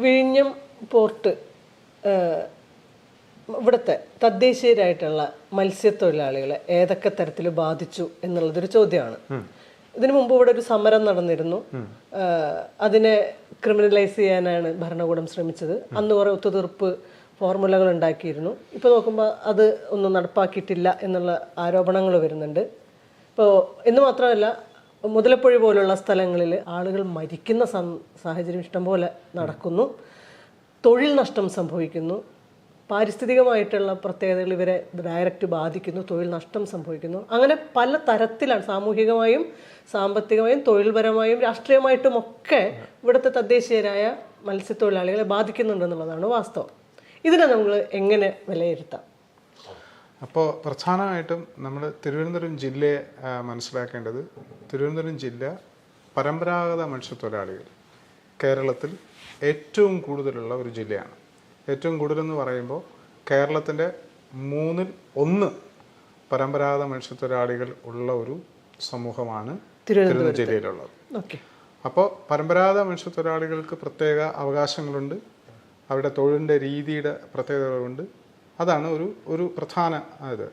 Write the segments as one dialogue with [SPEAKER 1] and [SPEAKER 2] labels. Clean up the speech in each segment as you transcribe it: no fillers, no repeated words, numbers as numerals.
[SPEAKER 1] വിഴിഞ്ഞം പോർട്ട് ഇവിടുത്തെ തദ്ദേശീയരായിട്ടുള്ള മത്സ്യത്തൊഴിലാളികളെ ഏതൊക്കെ തരത്തിൽ ബാധിച്ചു എന്നുള്ളതൊരു ചോദ്യമാണ്. ഇതിനു മുമ്പ് ഇവിടെ ഒരു സമരം നടന്നിരുന്നു. അതിനെ ക്രിമിനലൈസ് ചെയ്യാനാണ് ഭരണകൂടം ശ്രമിച്ചത്. അന്ന് കുറെ ഒത്തുതീർപ്പ് ഫോർമുലകൾ ഉണ്ടാക്കിയിരുന്നു. ഇപ്പോൾ നോക്കുമ്പോൾ അത് ഒന്നും നടപ്പാക്കിയിട്ടില്ല എന്നുള്ള ആരോപണങ്ങൾ വരുന്നുണ്ട്. ഇപ്പോൾ എന്ന് മാത്രമല്ല, മുതലപ്പുഴ പോലുള്ള സ്ഥലങ്ങളിൽ ആളുകൾ മരിക്കുന്ന സാഹചര്യം ഇഷ്ടംപോലെ നടക്കുന്നു. തൊഴിൽ നഷ്ടം സംഭവിക്കുന്നു. പാരിസ്ഥിതികമായിട്ടുള്ള പ്രത്യേകതകൾ ഇവരെ ഡയറക്റ്റ് ബാധിക്കുന്നു. തൊഴിൽ നഷ്ടം സംഭവിക്കുന്നു. അങ്ങനെ പല തരത്തിലാണ്, സാമൂഹികമായും സാമ്പത്തികമായും തൊഴിൽപരമായും രാഷ്ട്രീയമായിട്ടും ഒക്കെ ഇവിടുത്തെ തദ്ദേശീയരായ മത്സ്യത്തൊഴിലാളികളെ ബാധിക്കുന്നുണ്ടെന്നുള്ളതാണ് വാസ്തവം. ഇതിനെ നമ്മൾ എങ്ങനെ വിലയിരുത്താം?
[SPEAKER 2] അപ്പോൾ പ്രധാനമായിട്ടും നമ്മൾ തിരുവനന്തപുരം ജില്ലയെ മനസ്സിലാക്കേണ്ടത്, തിരുവനന്തപുരം ജില്ല പരമ്പരാഗത മത്സ്യത്തൊഴിലാളികൾ കേരളത്തിൽ ഏറ്റവും കൂടുതലുള്ള ഒരു ജില്ലയാണ്. ഏറ്റവും കൂടുതലെന്ന് പറയുമ്പോൾ കേരളത്തിൻ്റെ 1/3 പരമ്പരാഗത മത്സ്യത്തൊഴിലാളികൾ ഉള്ള ഒരു സമൂഹമാണ് തിരുവനന്തപുരം ജില്ലയിലുള്ളത്. അപ്പോൾ പരമ്പരാഗത മത്സ്യത്തൊഴിലാളികൾക്ക് പ്രത്യേക അവകാശങ്ങളുണ്ട്, അവരുടെ തൊഴിലിൻ്റെ രീതിയുടെ പ്രത്യേകതകളുണ്ട്. അതാണ് ഒരു പ്രധാന ഇത്.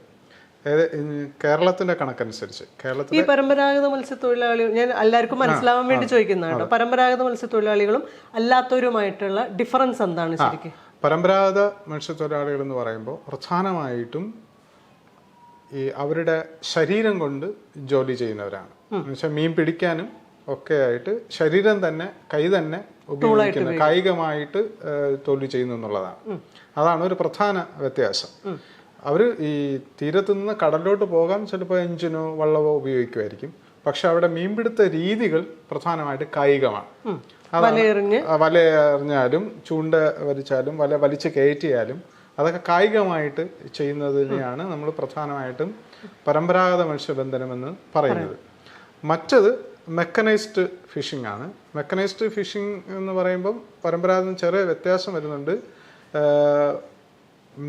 [SPEAKER 2] കേരളത്തിന്റെ കണക്കനുസരിച്ച് കേരളത്തിൽ
[SPEAKER 1] ഈ പരമ്പരാഗത മത്സ്യത്തൊഴിലാളികൾ, ഞാൻ എല്ലാവർക്കും മനസ്സിലാവാൻ വേണ്ടി ചോദിക്കുന്നതാണ്, പരമ്പരാഗത മത്സ്യത്തൊഴിലാളികളും അല്ലാത്തവരുമായിട്ടുള്ള ഡിഫറൻസ് എന്താണ് ശരിക്കും?
[SPEAKER 2] പരമ്പരാഗത മത്സ്യത്തൊഴിലാളികൾ എന്ന് പറയുമ്പോൾ പ്രധാനമായിട്ടും ഈ അവരുടെ ശരീരം കൊണ്ട് ജോലി ചെയ്യുന്നവരാണ്. എന്നുവെച്ചാൽ മീൻ പിടിക്കാനും ഒക്കെ ആയിട്ട് ശരീരം തന്നെ, കൈ തന്നെ ഉപയോഗിക്കുന്ന, കായികമായിട്ട് തൊഴിൽ ചെയ്യുന്നു എന്നുള്ളതാണ്. അതാണ് ഒരു പ്രധാന വ്യത്യാസം. അവർ ഈ തീരത്തു നിന്ന് കടലിലോട്ട് പോകാൻ ചിലപ്പോൾ എഞ്ചിനോ വള്ളവോ ഉപയോഗിക്കുമായിരിക്കും. പക്ഷെ അവിടെ മീൻപിടുത്ത രീതികൾ പ്രധാനമായിട്ട് കായികമാണ്. വല എറിഞ്ഞാലും ചൂണ്ട വലിച്ചാലും വല വലിച്ച് കയറ്റിയാലും അതൊക്കെ കായികമായിട്ട് ചെയ്യുന്നതിനെയാണ് നമ്മൾ പ്രധാനമായിട്ടും പരമ്പരാഗത മത്സ്യബന്ധനം എന്ന് പറയുന്നത്. മറ്റത് മെക്കനൈസ്ഡ് ഫിഷിംഗ് ആണ്. മെക്കനൈസ്ഡ് ഫിഷിംഗ് എന്ന് പറയുമ്പം പരമ്പരാഗതം ചെറിയ വ്യത്യാസം വരുന്നുണ്ട്.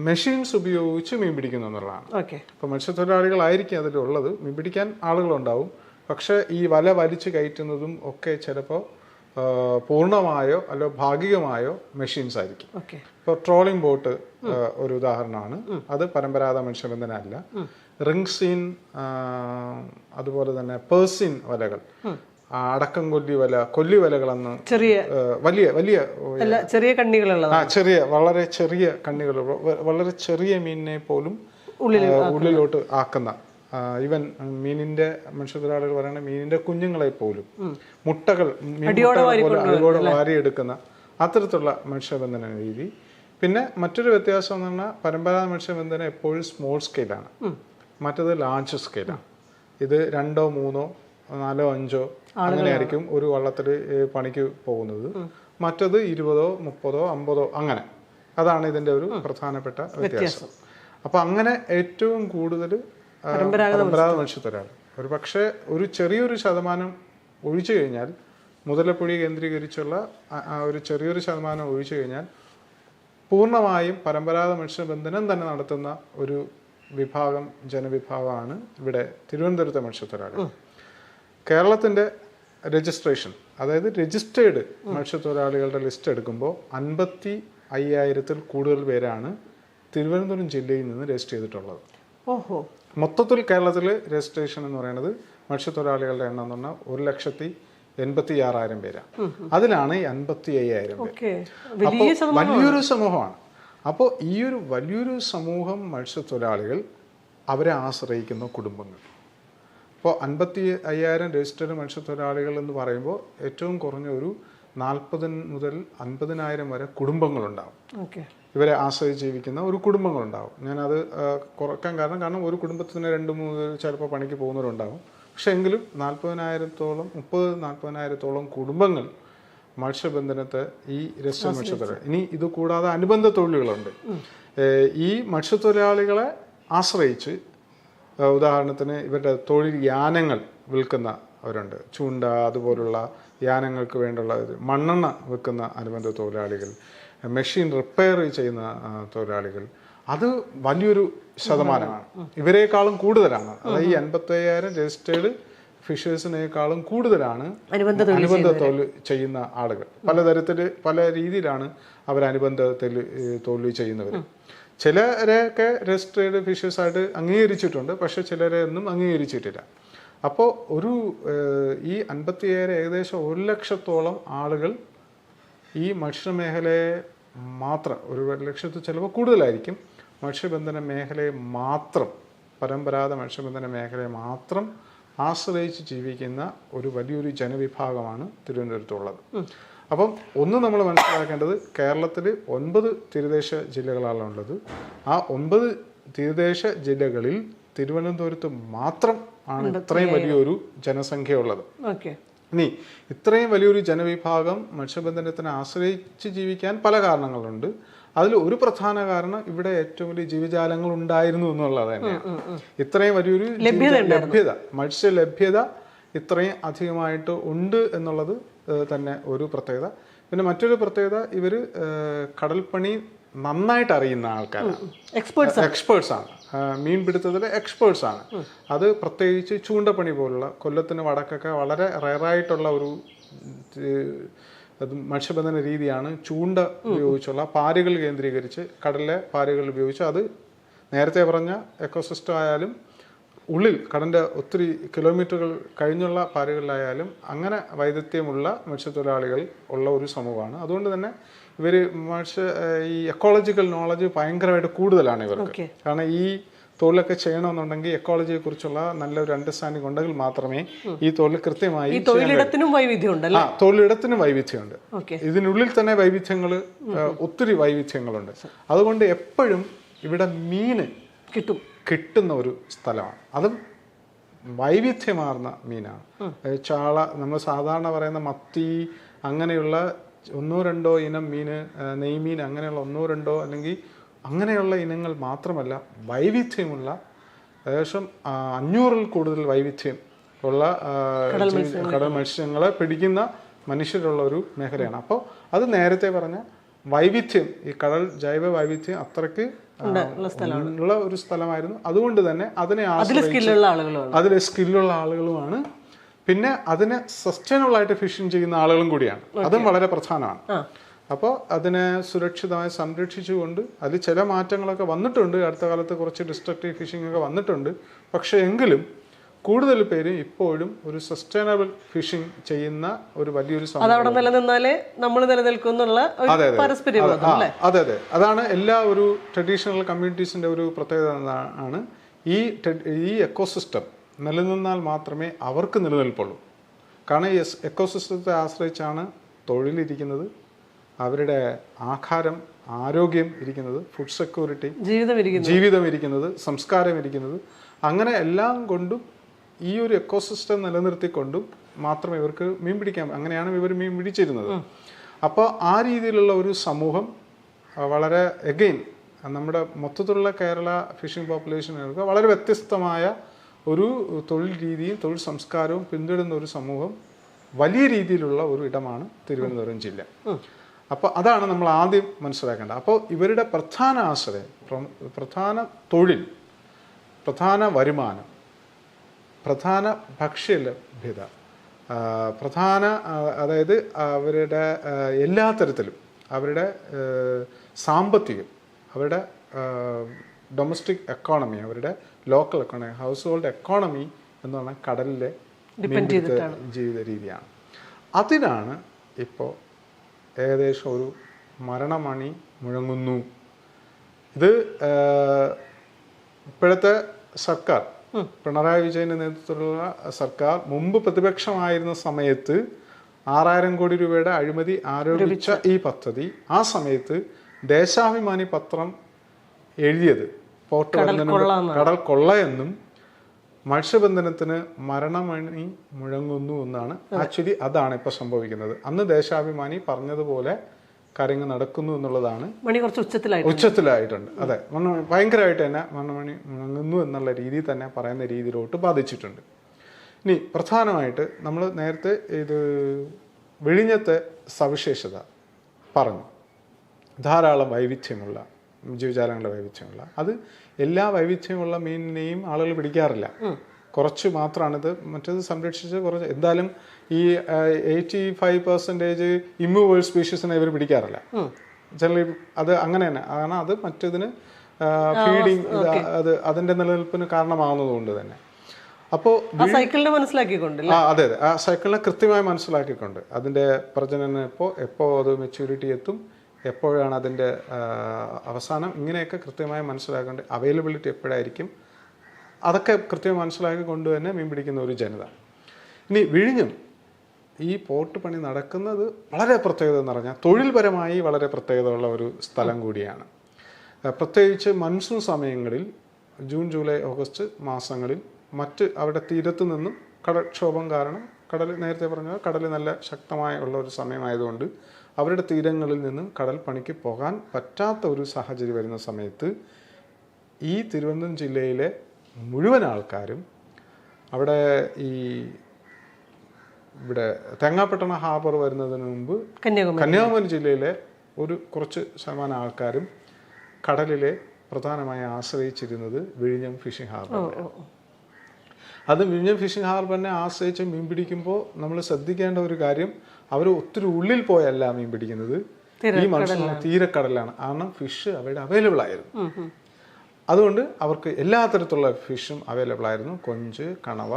[SPEAKER 2] മെഷീൻസ് ഉപയോഗിച്ച് മീൻ പിടിക്കുന്നു എന്നുള്ളതാണ്. അപ്പോൾ മത്സ്യത്തൊഴിലാളികളായിരിക്കും അതിലുള്ളത്, മീൻ പിടിക്കാൻ ആളുകളുണ്ടാവും. പക്ഷെ ഈ വല വലിച്ചു കയറ്റുന്നതും ഒക്കെ ചിലപ്പോൾ പൂർണ്ണമായോ അല്ലോ ഭാഗികമായോ മെഷീൻസ് ആയിരിക്കും. ഇപ്പോൾ ട്രോളിംഗ് ബോട്ട് ഒരു ഉദാഹരണമാണ്. അത് പരമ്പരാഗത മത്സ്യബന്ധനമല്ല. റിങ്സീൻ, അതുപോലെ തന്നെ പേഴ്സിൻ വലകൾ, അടക്കം കൊല്ലി വലകളെന്ന് വലിയ വലിയ
[SPEAKER 1] ചെറിയ കണ്ണികളുള്ള,
[SPEAKER 2] വളരെ ചെറിയ കണ്ണികൾ, വളരെ ചെറിയ മീനിനെ പോലും ഉള്ളിലോട്ട് ആക്കുന്ന, ഈവൻ മീനിന്റെ മത്സ്യത്തൊഴിലാളികൾ പറയുന്ന മീനിന്റെ കുഞ്ഞുങ്ങളെ പോലും മുട്ടകൾ അടിയോടെ വാരിയെടുക്കുന്ന അത്തരത്തിലുള്ള മത്സ്യബന്ധന രീതി. പിന്നെ മറ്റൊരു വ്യത്യാസം എന്ന് പറഞ്ഞാൽ പരമ്പരാഗത മത്സ്യബന്ധനം എപ്പോഴും സ്മോൾ സ്കെയിലാണ്, മറ്റത് ലാർജ് സ്കെയിലാണ്. ഇത് 2, 3, 4, 5 അങ്ങനെയായിരിക്കും ഒരു വള്ളത്തിൽ പണിക്ക് പോകുന്നത്. മറ്റത് 20, 30, 50 അങ്ങനെ. അതാണ് ഇതിന്റെ ഒരു പ്രധാനപ്പെട്ട വ്യത്യാസം. അപ്പൊ അങ്ങനെ ഏറ്റവും കൂടുതൽ പരമ്പരാഗത മത്സ്യത്തൊഴിലാളി, ഒരു പക്ഷേ ഒരു ചെറിയൊരു ശതമാനം ഒഴിച്ചു കഴിഞ്ഞാൽ, മുതലപ്പുഴ കേന്ദ്രീകരിച്ചുള്ള ഒരു ചെറിയൊരു ശതമാനം ഒഴിച്ചു കഴിഞ്ഞാൽ പൂർണ്ണമായും പരമ്പരാഗത മത്സ്യബന്ധനം തന്നെ നടത്തുന്ന ഒരു വിഭാഗം, ജനവിഭാഗമാണ് ഇവിടെ തിരുവനന്തപുരത്തെ മത്സ്യത്തൊഴിലാളികൾ. കേരളത്തിന്റെ രജിസ്ട്രേഷൻ, അതായത് രജിസ്റ്റേർഡ് മത്സ്യത്തൊഴിലാളികളുടെ ലിസ്റ്റ് എടുക്കുമ്പോൾ 55,000-ൽ കൂടുതൽ പേരാണ് തിരുവനന്തപുരം ജില്ലയിൽ നിന്ന് രജിസ്റ്റർ ചെയ്തിട്ടുള്ളത്. മൊത്തത്തിൽ കേരളത്തിൽ രജിസ്ട്രേഷൻ എന്ന് പറയുന്നത് മത്സ്യത്തൊഴിലാളികളുടെ എണ്ണം എന്ന് പറഞ്ഞാൽ 1,86,000 പേരാണ്. അതിലാണ് 55,000 പേര്. അപ്പോൾ വലിയൊരു സമൂഹമാണ്. അപ്പോൾ ഈ ഒരു വലിയൊരു സമൂഹം മത്സ്യത്തൊഴിലാളികൾ, അവരെ ആശ്രയിക്കുന്ന കുടുംബങ്ങൾ. ഇപ്പോൾ 55,000 രജിസ്റ്റേർഡ് മത്സ്യത്തൊഴിലാളികൾ എന്ന് പറയുമ്പോൾ ഏറ്റവും കുറഞ്ഞ ഒരു 40 മുതൽ 50,000 വരെ കുടുംബങ്ങളുണ്ടാവും. ഇവരെ ആശ്രയിച്ച് ജീവിക്കുന്ന ഒരു കുടുംബങ്ങളുണ്ടാവും. ഞാനത് കുറയ്ക്കാൻ കാരണം ഒരു കുടുംബത്തിന് 2-3 ചിലപ്പോൾ പണിക്ക് പോകുന്നവരുണ്ടാവും. പക്ഷെ എങ്കിലും 40,000-40,000 കുടുംബങ്ങൾ മത്സ്യബന്ധനത്തെ ഈ രജിസ്റ്റർ മത്സ്യത്തൊഴിലാളി. ഇനി ഇത് കൂടാതെ അനുബന്ധ തൊഴിലുകളുണ്ട്. ഈ മത്സ്യത്തൊഴിലാളികളെ ആശ്രയിച്ച് ഉദാഹരണത്തിന് ഇവരുടെ തൊഴിൽ യാനങ്ങൾ വിൽക്കുന്നവരുണ്ട്. ചൂണ്ട അതുപോലുള്ള യാനങ്ങൾക്ക് വേണ്ടുള്ള മണ്ണെണ്ണ വിൽക്കുന്ന അനുബന്ധ തൊഴിലാളികൾ, മെഷീൻ റിപ്പയർ ചെയ്യുന്ന തൊഴിലാളികൾ, അത് വലിയൊരു ശതമാനമാണ്. ഇവരെക്കാളും കൂടുതലാണ്. അതായത് ഈ 55,000 രജിസ്റ്റേർഡ് ഫിഷേഴ്സിനേക്കാളും കൂടുതലാണ്
[SPEAKER 1] അനുബന്ധ
[SPEAKER 2] തൊഴിൽ ചെയ്യുന്ന ആളുകൾ. പല രീതിയിലാണ് അവർ അനുബന്ധ തൊഴിൽ ചെയ്യുന്നവർ. ചിലരെയൊക്കെ രജിസ്റ്റേർഡ് ഫിഷേഴ്സായിട്ട് അംഗീകരിച്ചിട്ടുണ്ട്, പക്ഷെ ചിലരെ ഒന്നും അംഗീകരിച്ചിട്ടില്ല. അപ്പോൾ ഈ 57 ഏകദേശം 1 ലക്ഷത്തോളം ആളുകൾ ഈ മത്സ്യമേഖലയെ മാത്രം, 1 ലക്ഷത്തിൽ ചിലപ്പോൾ കൂടുതലായിരിക്കും, മത്സ്യബന്ധന മേഖലയെ മാത്രം, പരമ്പരാഗത മത്സ്യബന്ധന മേഖലയെ മാത്രം ആശ്രയിച്ച് ജീവിക്കുന്ന ഒരു വലിയൊരു ജനവിഭാഗമാണ് തിരുവനന്തപുരത്തുള്ളത്. അപ്പം നമ്മൾ മനസ്സിലാക്കേണ്ടത്, കേരളത്തിൽ 9 തീരദേശ ജില്ലകളാണുള്ളത്. ആ 9 തീരദേശ ജില്ലകളിൽ തിരുവനന്തപുരത്ത് മാത്രം ആണ് ഇത്രയും വലിയൊരു ജനസംഖ്യ ഉള്ളത്. ഇനി ഇത്രയും വലിയൊരു ജനവിഭാഗം മത്സ്യബന്ധനത്തിനെ ആശ്രയിച്ച് ജീവിക്കാൻ പല കാരണങ്ങളുണ്ട്. അതിൽ ഒരു പ്രധാന കാരണം ഇവിടെ ഏറ്റവും വലിയ ജീവജാലങ്ങൾ ഉണ്ടായിരുന്നു എന്നുള്ളത് തന്നെയാണ്. ഇത്രയും വലിയൊരു ലഭ്യത, മത്സ്യ ലഭ്യത ഇത്രയും അധികമായിട്ട് ഉണ്ട് എന്നുള്ളത് തന്നെ ഒരു പ്രത്യേകത. പിന്നെ മറ്റൊരു പ്രത്യേകത, ഇവർ കടൽപ്പണി നന്നായിട്ട് അറിയുന്ന ആൾക്കാരാണ്, എക്സ്പേർട്സ് ആണ്, മീൻപിടുത്തത്തിലെ എക്സ്പേർട്സ് ആണ്. അത് പ്രത്യേകിച്ച് ചൂണ്ടപ്പണി പോലുള്ള, കൊല്ലത്തിന് വടക്കൊക്കെ വളരെ റയറായിട്ടുള്ള ഒരു മത്സ്യബന്ധന രീതിയാണ് ചൂണ്ട ഉപയോഗിച്ചുള്ള പാരുകൾ കേന്ദ്രീകരിച്ച്, കടലിലെ പാരുകൾ ഉപയോഗിച്ച്, അത് നേരത്തെ പറഞ്ഞ എക്കോസിസ്റ്റം ആയാലും ഉള്ളിൽ കടലിൻ്റെ ഒത്തിരി കിലോമീറ്ററുകൾ കഴിഞ്ഞുള്ള പാരുകളിലായാലും അങ്ങനെ വൈദഗ്ധ്യമുള്ള മത്സ്യത്തൊഴിലാളികൾ ഉള്ള ഒരു സമൂഹമാണ്. അതുകൊണ്ട് തന്നെ ഇവർ ഈ എക്കോളജിക്കൽ നോളജ് ഭയങ്കരമായിട്ട് കൂടുതലാണ് ഇവർക്ക്. കാരണം ഈ തൊഴിലൊക്കെ ചെയ്യണമെന്നുണ്ടെങ്കിൽ എക്കോളജിയെ കുറിച്ചുള്ള നല്ലൊരു അണ്ടർസ്റ്റാൻഡിംഗ് ഉണ്ടെങ്കിൽ മാത്രമേ ഈ തൊഴിൽ കൃത്യമായി
[SPEAKER 1] തൊഴിലിടത്തിനും
[SPEAKER 2] വൈവിധ്യമുണ്ട്. ഇതിനുള്ളിൽ തന്നെ ഒത്തിരി വൈവിധ്യങ്ങളുണ്ട്. അതുകൊണ്ട് എപ്പോഴും ഇവിടെ മീന് കിട്ടുന്ന ഒരു സ്ഥലമാണ്. അതും വൈവിധ്യമാർന്ന മീനാണ്. ചാള, നമ്മൾ സാധാരണ പറയുന്ന മത്തി, അങ്ങനെയുള്ള 1-2 ഇനം മീന്, നെയ്മീൻ, അങ്ങനെയുള്ള 1-2 അല്ലെങ്കിൽ അങ്ങനെയുള്ള ഇനങ്ങൾ മാത്രമല്ല, വൈവിധ്യമുള്ള ഏകദേശം 500-ൽ കൂടുതൽ വൈവിധ്യം ഉള്ള കടൽ മത്സ്യങ്ങളെ പിടിക്കുന്ന മനുഷ്യരുള്ള ഒരു മേഖലയാണ്. അപ്പോൾ അത് നേരത്തെ പറഞ്ഞ വൈവിധ്യം, ഈ കടൽ ജൈവ വൈവിധ്യം അത്രയ്ക്ക് ഉള്ള ഒരു സ്ഥലമായിരുന്നു. അതുകൊണ്ട് തന്നെ അതിനെ അതിൽ സ്കില്ലുള്ള ആളുകളുമാണ്. പിന്നെ അതിനെ സസ്റ്റൈനബിൾ ആയിട്ട് ഫിഷിംഗ് ചെയ്യുന്ന ആളുകളും കൂടിയാണ്. അതും വളരെ പ്രധാനമാണ്. അപ്പോൾ അതിനെ സുരക്ഷിതമായി സംരക്ഷിച്ചുകൊണ്ട് അതിൽ ചില മാറ്റങ്ങളൊക്കെ വന്നിട്ടുണ്ട്. അടുത്ത കാലത്ത് കുറച്ച് ഡിസ്ട്രക്റ്റീവ് ഫിഷിംഗ് ഒക്കെ വന്നിട്ടുണ്ട്. പക്ഷേ എങ്കിലും കൂടുതൽ പേരും ഇപ്പോഴും ഒരു സസ്റ്റൈനബിൾ ഫിഷിംഗ് ചെയ്യുന്ന ഒരു വലിയൊരു അതെ. അതാണ് എല്ലാ ഒരു ട്രഡീഷണൽ കമ്മ്യൂണിറ്റീസിന്റെ ഒരു പ്രത്യേകത ആണ്. ഈ എക്കോസിസ്റ്റം നിലനിന്നാൽ മാത്രമേ അവർക്ക് നിലനിൽപ്പുള്ളൂ. കാരണം ഈ എക്കോസിസ്റ്റത്തെ ആശ്രയിച്ചാണ് തൊഴിലിരിക്കുന്നത്, അവരുടെ ആഹാരം, ആരോഗ്യം ഇരിക്കുന്നത്, ഫുഡ് സെക്യൂരിറ്റി, ജീവിതം ഇരിക്കുന്നത്, സംസ്കാരം ഇരിക്കുന്നത്. അങ്ങനെ എല്ലാം കൊണ്ടും ഈ ഒരു എക്കോസിസ്റ്റം നിലനിർത്തിക്കൊണ്ടും മാത്രമേ ഇവർക്ക് മീൻ പിടിക്കാൻ, അങ്ങനെയാണ് ഇവർ മീൻ പിടിച്ചിരുന്നത്. അപ്പോൾ ആ രീതിയിലുള്ള ഒരു സമൂഹം വളരെ എഗെയിൻ നമ്മുടെ മൊത്തത്തിലുള്ള കേരള ഫിഷിംഗ് പോപ്പുലേഷനുകൾക്ക് വളരെ വ്യത്യസ്തമായ ഒരു തൊഴിൽ രീതിയും തൊഴിൽ സംസ്കാരവും പിന്തുടരുന്ന ഒരു സമൂഹം വലിയ രീതിയിലുള്ള ഒരു ഇടമാണ് തിരുവനന്തപുരം ജില്ല. അപ്പോൾ അതാണ് നമ്മൾ ആദ്യം മനസ്സിലാക്കേണ്ടത്. അപ്പോൾ ഇവരുടെ പ്രധാന ആശ്രയം, പ്രധാന തൊഴിൽ, പ്രധാന വരുമാനം, പ്രധാന ഭക്ഷ്യലഭ്യത, അതായത് അവരുടെ എല്ലാ തരത്തിലും അവരുടെ സാമ്പത്തികം, അവരുടെ ഡൊമസ്റ്റിക് എക്കോണമി, അവരുടെ local economy, house hold economy എന്ന് പറഞ്ഞാൽ കടലിലെ ജീവിത രീതിയാണ്. അതിനാണ് ഇപ്പോൾ ഏകദേശം ഒരു മരണമണി മുഴങ്ങുന്നു. ഇത് ഇപ്പോഴത്തെ സർക്കാർ, പിണറായി വിജയന്റെ നേതൃത്വത്തിലുള്ള സർക്കാർ മുമ്പ് പ്രതിപക്ഷമായിരുന്ന സമയത്ത് 6000 കോടി രൂപയുടെ അഴിമതി ആരോപിച്ച ഈ പദ്ധതി, ആ സമയത്ത് ദേശാഭിമാനി പത്രം എഴുതിയത് പോർട്ട് കടൽ കൊള്ളയെന്നും മത്സ്യബന്ധനത്തിന് മരണമണി മുഴങ്ങുന്നു എന്നാണ്. ആക്ച്വലി അതാണ് ഇപ്പൊ സംഭവിക്കുന്നത്. അന്ന് ദേശാഭിമാനി പറഞ്ഞതുപോലെ കാര്യങ്ങൾ നടക്കുന്നു എന്നുള്ളതാണ്. ഉച്ചത്തിലായിട്ടുണ്ട്. അതെ, ഭയങ്കരമായിട്ട് തന്നെ മരണമണി മുഴങ്ങുന്നു എന്നുള്ള രീതിയിൽ തന്നെ പറയുന്ന രീതിയിലോട്ട് ബാധിച്ചിട്ടുണ്ട്. ഇനി പ്രധാനമായിട്ട് നമ്മൾ നേരത്തെ ഇത് വിഴിഞ്ഞത്തെ സവിശേഷത പറഞ്ഞു. ധാരാളം വൈവിധ്യമുള്ള ജീവജാലങ്ങളുടെ വൈവിധ്യമുള്ള, അത് എല്ലാ വൈവിധ്യമുള്ള മീനിനെയും ആളുകൾ പിടിക്കാറില്ല. കുറച്ച് മാത്രമാണിത്. മറ്റേത് സംരക്ഷിച്ച് കുറച്ച് എന്തായാലും ഈ 85% ഇമ്മൂവബിൾ സ്പീഷീസിനെ ഇവർ പിടിക്കാറില്ല. ജനറലി അത് അങ്ങനെ തന്നെ. കാരണം അത് മറ്റേതിന് ഫീഡിങ് അതിന്റെ നിലനിൽപ്പിന് കാരണമാകുന്നത് തന്നെ. അപ്പോൾ
[SPEAKER 1] സൈക്കിളിനെ മനസ്സിലാക്കിക്കൊണ്ട്
[SPEAKER 2] അതെ ആ സൈക്കിളിനെ കൃത്യമായി മനസ്സിലാക്കിക്കൊണ്ട് അതിന്റെ പ്രജനനം എപ്പോ അത് മെച്യൂരിറ്റി എത്തും, എപ്പോഴാണ് അതിന്റെ അവസാനം, ഇങ്ങനെയൊക്കെ കൃത്യമായി മനസ്സിലാക്കേണ്ട അവൈലബിലിറ്റി എപ്പോഴായിരിക്കും, അതൊക്കെ കൃത്യമായി മനസ്സിലാക്കിക്കൊണ്ട് തന്നെ മീൻ പിടിക്കുന്ന ഒരു ജനത. ഇനി വിഴിഞ്ഞം ഈ പോർട്ട് പണി നടക്കുന്നത് വളരെ പ്രത്യേകത എന്ന് പറഞ്ഞാൽ തൊഴിൽപരമായി വളരെ പ്രത്യേകതയുള്ള ഒരു സ്ഥലം കൂടിയാണ്. പ്രത്യേകിച്ച് മൺസൂൺ സമയങ്ങളിൽ ജൂൺ, ജൂലൈ, ഓഗസ്റ്റ് മാസങ്ങളിൽ മറ്റ് അവിടെ തീരത്തു നിന്നും കടൽക്ഷോഭം കാരണം നേരത്തെ പറഞ്ഞാൽ കടൽ നല്ല ശക്തമായ ഉള്ള ഒരു സമയമായതുകൊണ്ട് അവരുടെ തീരങ്ങളിൽ നിന്നും കടൽ പണിക്ക് പോകാൻ പറ്റാത്ത ഒരു സാഹചര്യം വരുന്ന സമയത്ത് ഈ തിരുവനന്തപുരം ജില്ലയിലെ മുഴുവൻ ആൾക്കാരും അവിടെ ഇവിടെ തേങ്ങാപട്ടണം ഹാർബർ വരുന്നതിന് മുമ്പ് കന്യാകുമാരി ജില്ലയിലെ ഒരു കുറച്ച് ശതമാനം ആൾക്കാരും കടലിലെ പ്രധാനമായി ആശ്രയിച്ചിരുന്നത് വിഴിഞ്ഞം ഫിഷിംഗ് ഹാർബർ. അത് വിഴിഞ്ഞം ഫിഷിംഗ് ഹാർബറിനെ ആശ്രയിച്ച് മീൻ പിടിക്കുമ്പോൾ നമ്മൾ ശ്രദ്ധിക്കേണ്ട ഒരു കാര്യം, അവർ ഒത്തിരി ഉള്ളിൽ പോയല്ല മീൻ പിടിക്കുന്നത്, ഈ മനുഷ്യൻ തീരക്കടലാണ്. കാരണം ഫിഷ് അവിടെ അവൈലബിൾ ആയിരുന്നു. അതുകൊണ്ട് അവർക്ക് എല്ലാ തരത്തിലുള്ള ഫിഷും അവൈലബിൾ ആയിരുന്നു. കൊഞ്ച്, കണവ,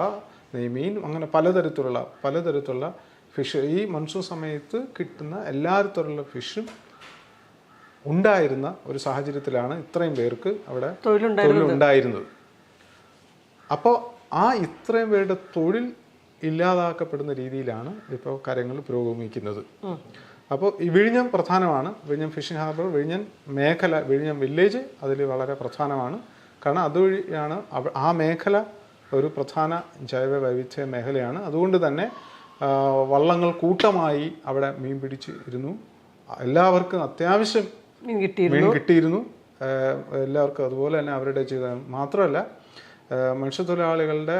[SPEAKER 2] നെയ്മീൻ, അങ്ങനെ പലതരത്തിലുള്ള ഫിഷ് ഈ മൺസൂൺ സമയത്ത് കിട്ടുന്ന എല്ലാ തരത്തിലുള്ള ഫിഷും ഉണ്ടായിരുന്ന ഒരു സാഹചര്യത്തിലാണ് ഇത്രയും പേർക്ക് അവിടെ തൊഴിലുണ്ടായിരുന്നത്. അപ്പോൾ ഇത്രയും പേരുടെ തൊഴിൽ ഇല്ലാതാക്കപ്പെടുന്ന രീതിയിലാണ് ഇപ്പോൾ കാര്യങ്ങൾ പുരോഗമിക്കുന്നത്. അപ്പോൾ ഈ വിഴിഞ്ഞം പ്രധാനമാണ്. വിഴിഞ്ഞം ഫിഷിംഗ് ഹാർബർ, വിഴിഞ്ഞം മേഖല, വിഴിഞ്ഞം വില്ലേജ് അതിൽ വളരെ പ്രധാനമാണ്. കാരണം അതുവഴിയാണ് ആ മേഖല ഒരു പ്രധാന ജൈവ വൈവിധ്യ മേഖലയാണ്. അതുകൊണ്ട് തന്നെ വള്ളങ്ങൾ കൂട്ടമായി അവിടെ മീൻ പിടിച്ചിരുന്നു. എല്ലാവർക്കും അത്യാവശ്യം മീൻ കിട്ടിയിരുന്നു. എല്ലാവർക്കും അതുപോലെ തന്നെ അവരുടെ ജീവിതം മാത്രമല്ല, മത്സ്യത്തൊഴിലാളികളുടെ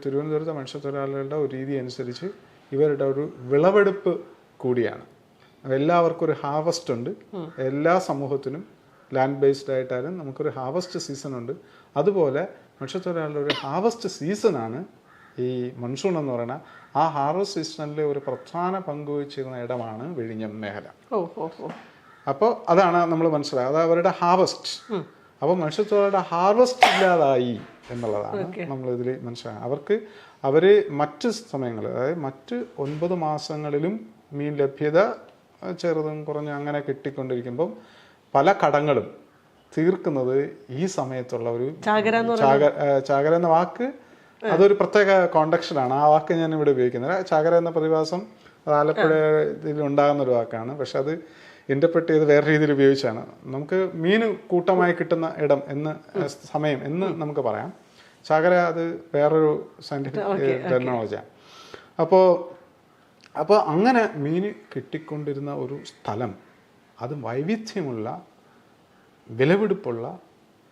[SPEAKER 2] തിരുവനന്തപുരത്തെ മത്സ്യത്തൊഴിലാളികളുടെ ഒരു രീതി അനുസരിച്ച് ഇവരുടെ ഒരു വിളവെടുപ്പ് കൂടിയാണ്. എല്ലാവർക്കും ഒരു ഹാർവസ്റ്റ് ഉണ്ട്. എല്ലാ സമൂഹത്തിനും ലാൻഡ് ബേസ്ഡ് ആയിട്ടാലും നമുക്കൊരു ഹാർവസ്റ്റ് സീസൺ ഉണ്ട്. അതുപോലെ മത്സ്യത്തൊഴിലാളികളുടെ ഒരു ഹാർവസ്റ്റ് സീസണാണ് ഈ മൺസൂൺ എന്ന് പറയുന്ന ആ ഹാർവസ്റ്റ് സീസണിലെ ഒരു പ്രധാന പങ്കുവച്ചിരുന്ന ഇടമാണ് വിഴിഞ്ഞം മേഖല. അപ്പോൾ അതാണ് നമ്മൾ മനസ്സിലാക്കുക, അത് അവരുടെ ഹാർവസ്റ്റ്. അപ്പോൾ മത്സ്യത്തൊഴിലാളിയുടെ ഹാർവസ്റ്റ് ഇല്ലാതായി എന്നുള്ളതാണ് നമ്മളിതിൽ മനസ്സിലാക്കുക. അവർ മറ്റ് സമയങ്ങളിൽ, അതായത് മറ്റ് 9 മാസങ്ങളിലും മീൻ ലഭ്യത ചെറുതും കുറഞ്ഞും അങ്ങനെ കിട്ടിക്കൊണ്ടിരിക്കുമ്പം പല കടങ്ങളും തീർക്കുന്നത് ഈ സമയത്തുള്ള ഒരു ചാകര എന്ന വാക്ക് അതൊരു പ്രത്യേക കോണ്ടക്സ്റ്റിലാണ്. ആ വാക്ക് ഞാൻ ഇവിടെ ഉപയോഗിക്കുന്നത്. ചാകര എന്ന പ്രതിഭാസം അത് ആലപ്പുഴയിൽ ഉണ്ടാകുന്ന ഒരു വാക്കാണ്. പക്ഷെ അത് ഇന്റർപ്രറ്റ് ചെയ്ത് വേറെ രീതിയിൽ ഉപയോഗിച്ചാണ്. നമുക്ക് മീൻ കൂട്ടമായി കിട്ടുന്ന ഇടം സമയം എന്ന് നമുക്ക് പറയാം. ചാകര അത് വേറൊരു സയന്റിഫിക് ടെക്നോളജിയാണ്. അപ്പോൾ അങ്ങനെ മീൻ കിട്ടിക്കൊണ്ടിരുന്ന ഒരു സ്ഥലം, അത് വൈവിധ്യമുള്ള വിലപിടിപ്പുള്ള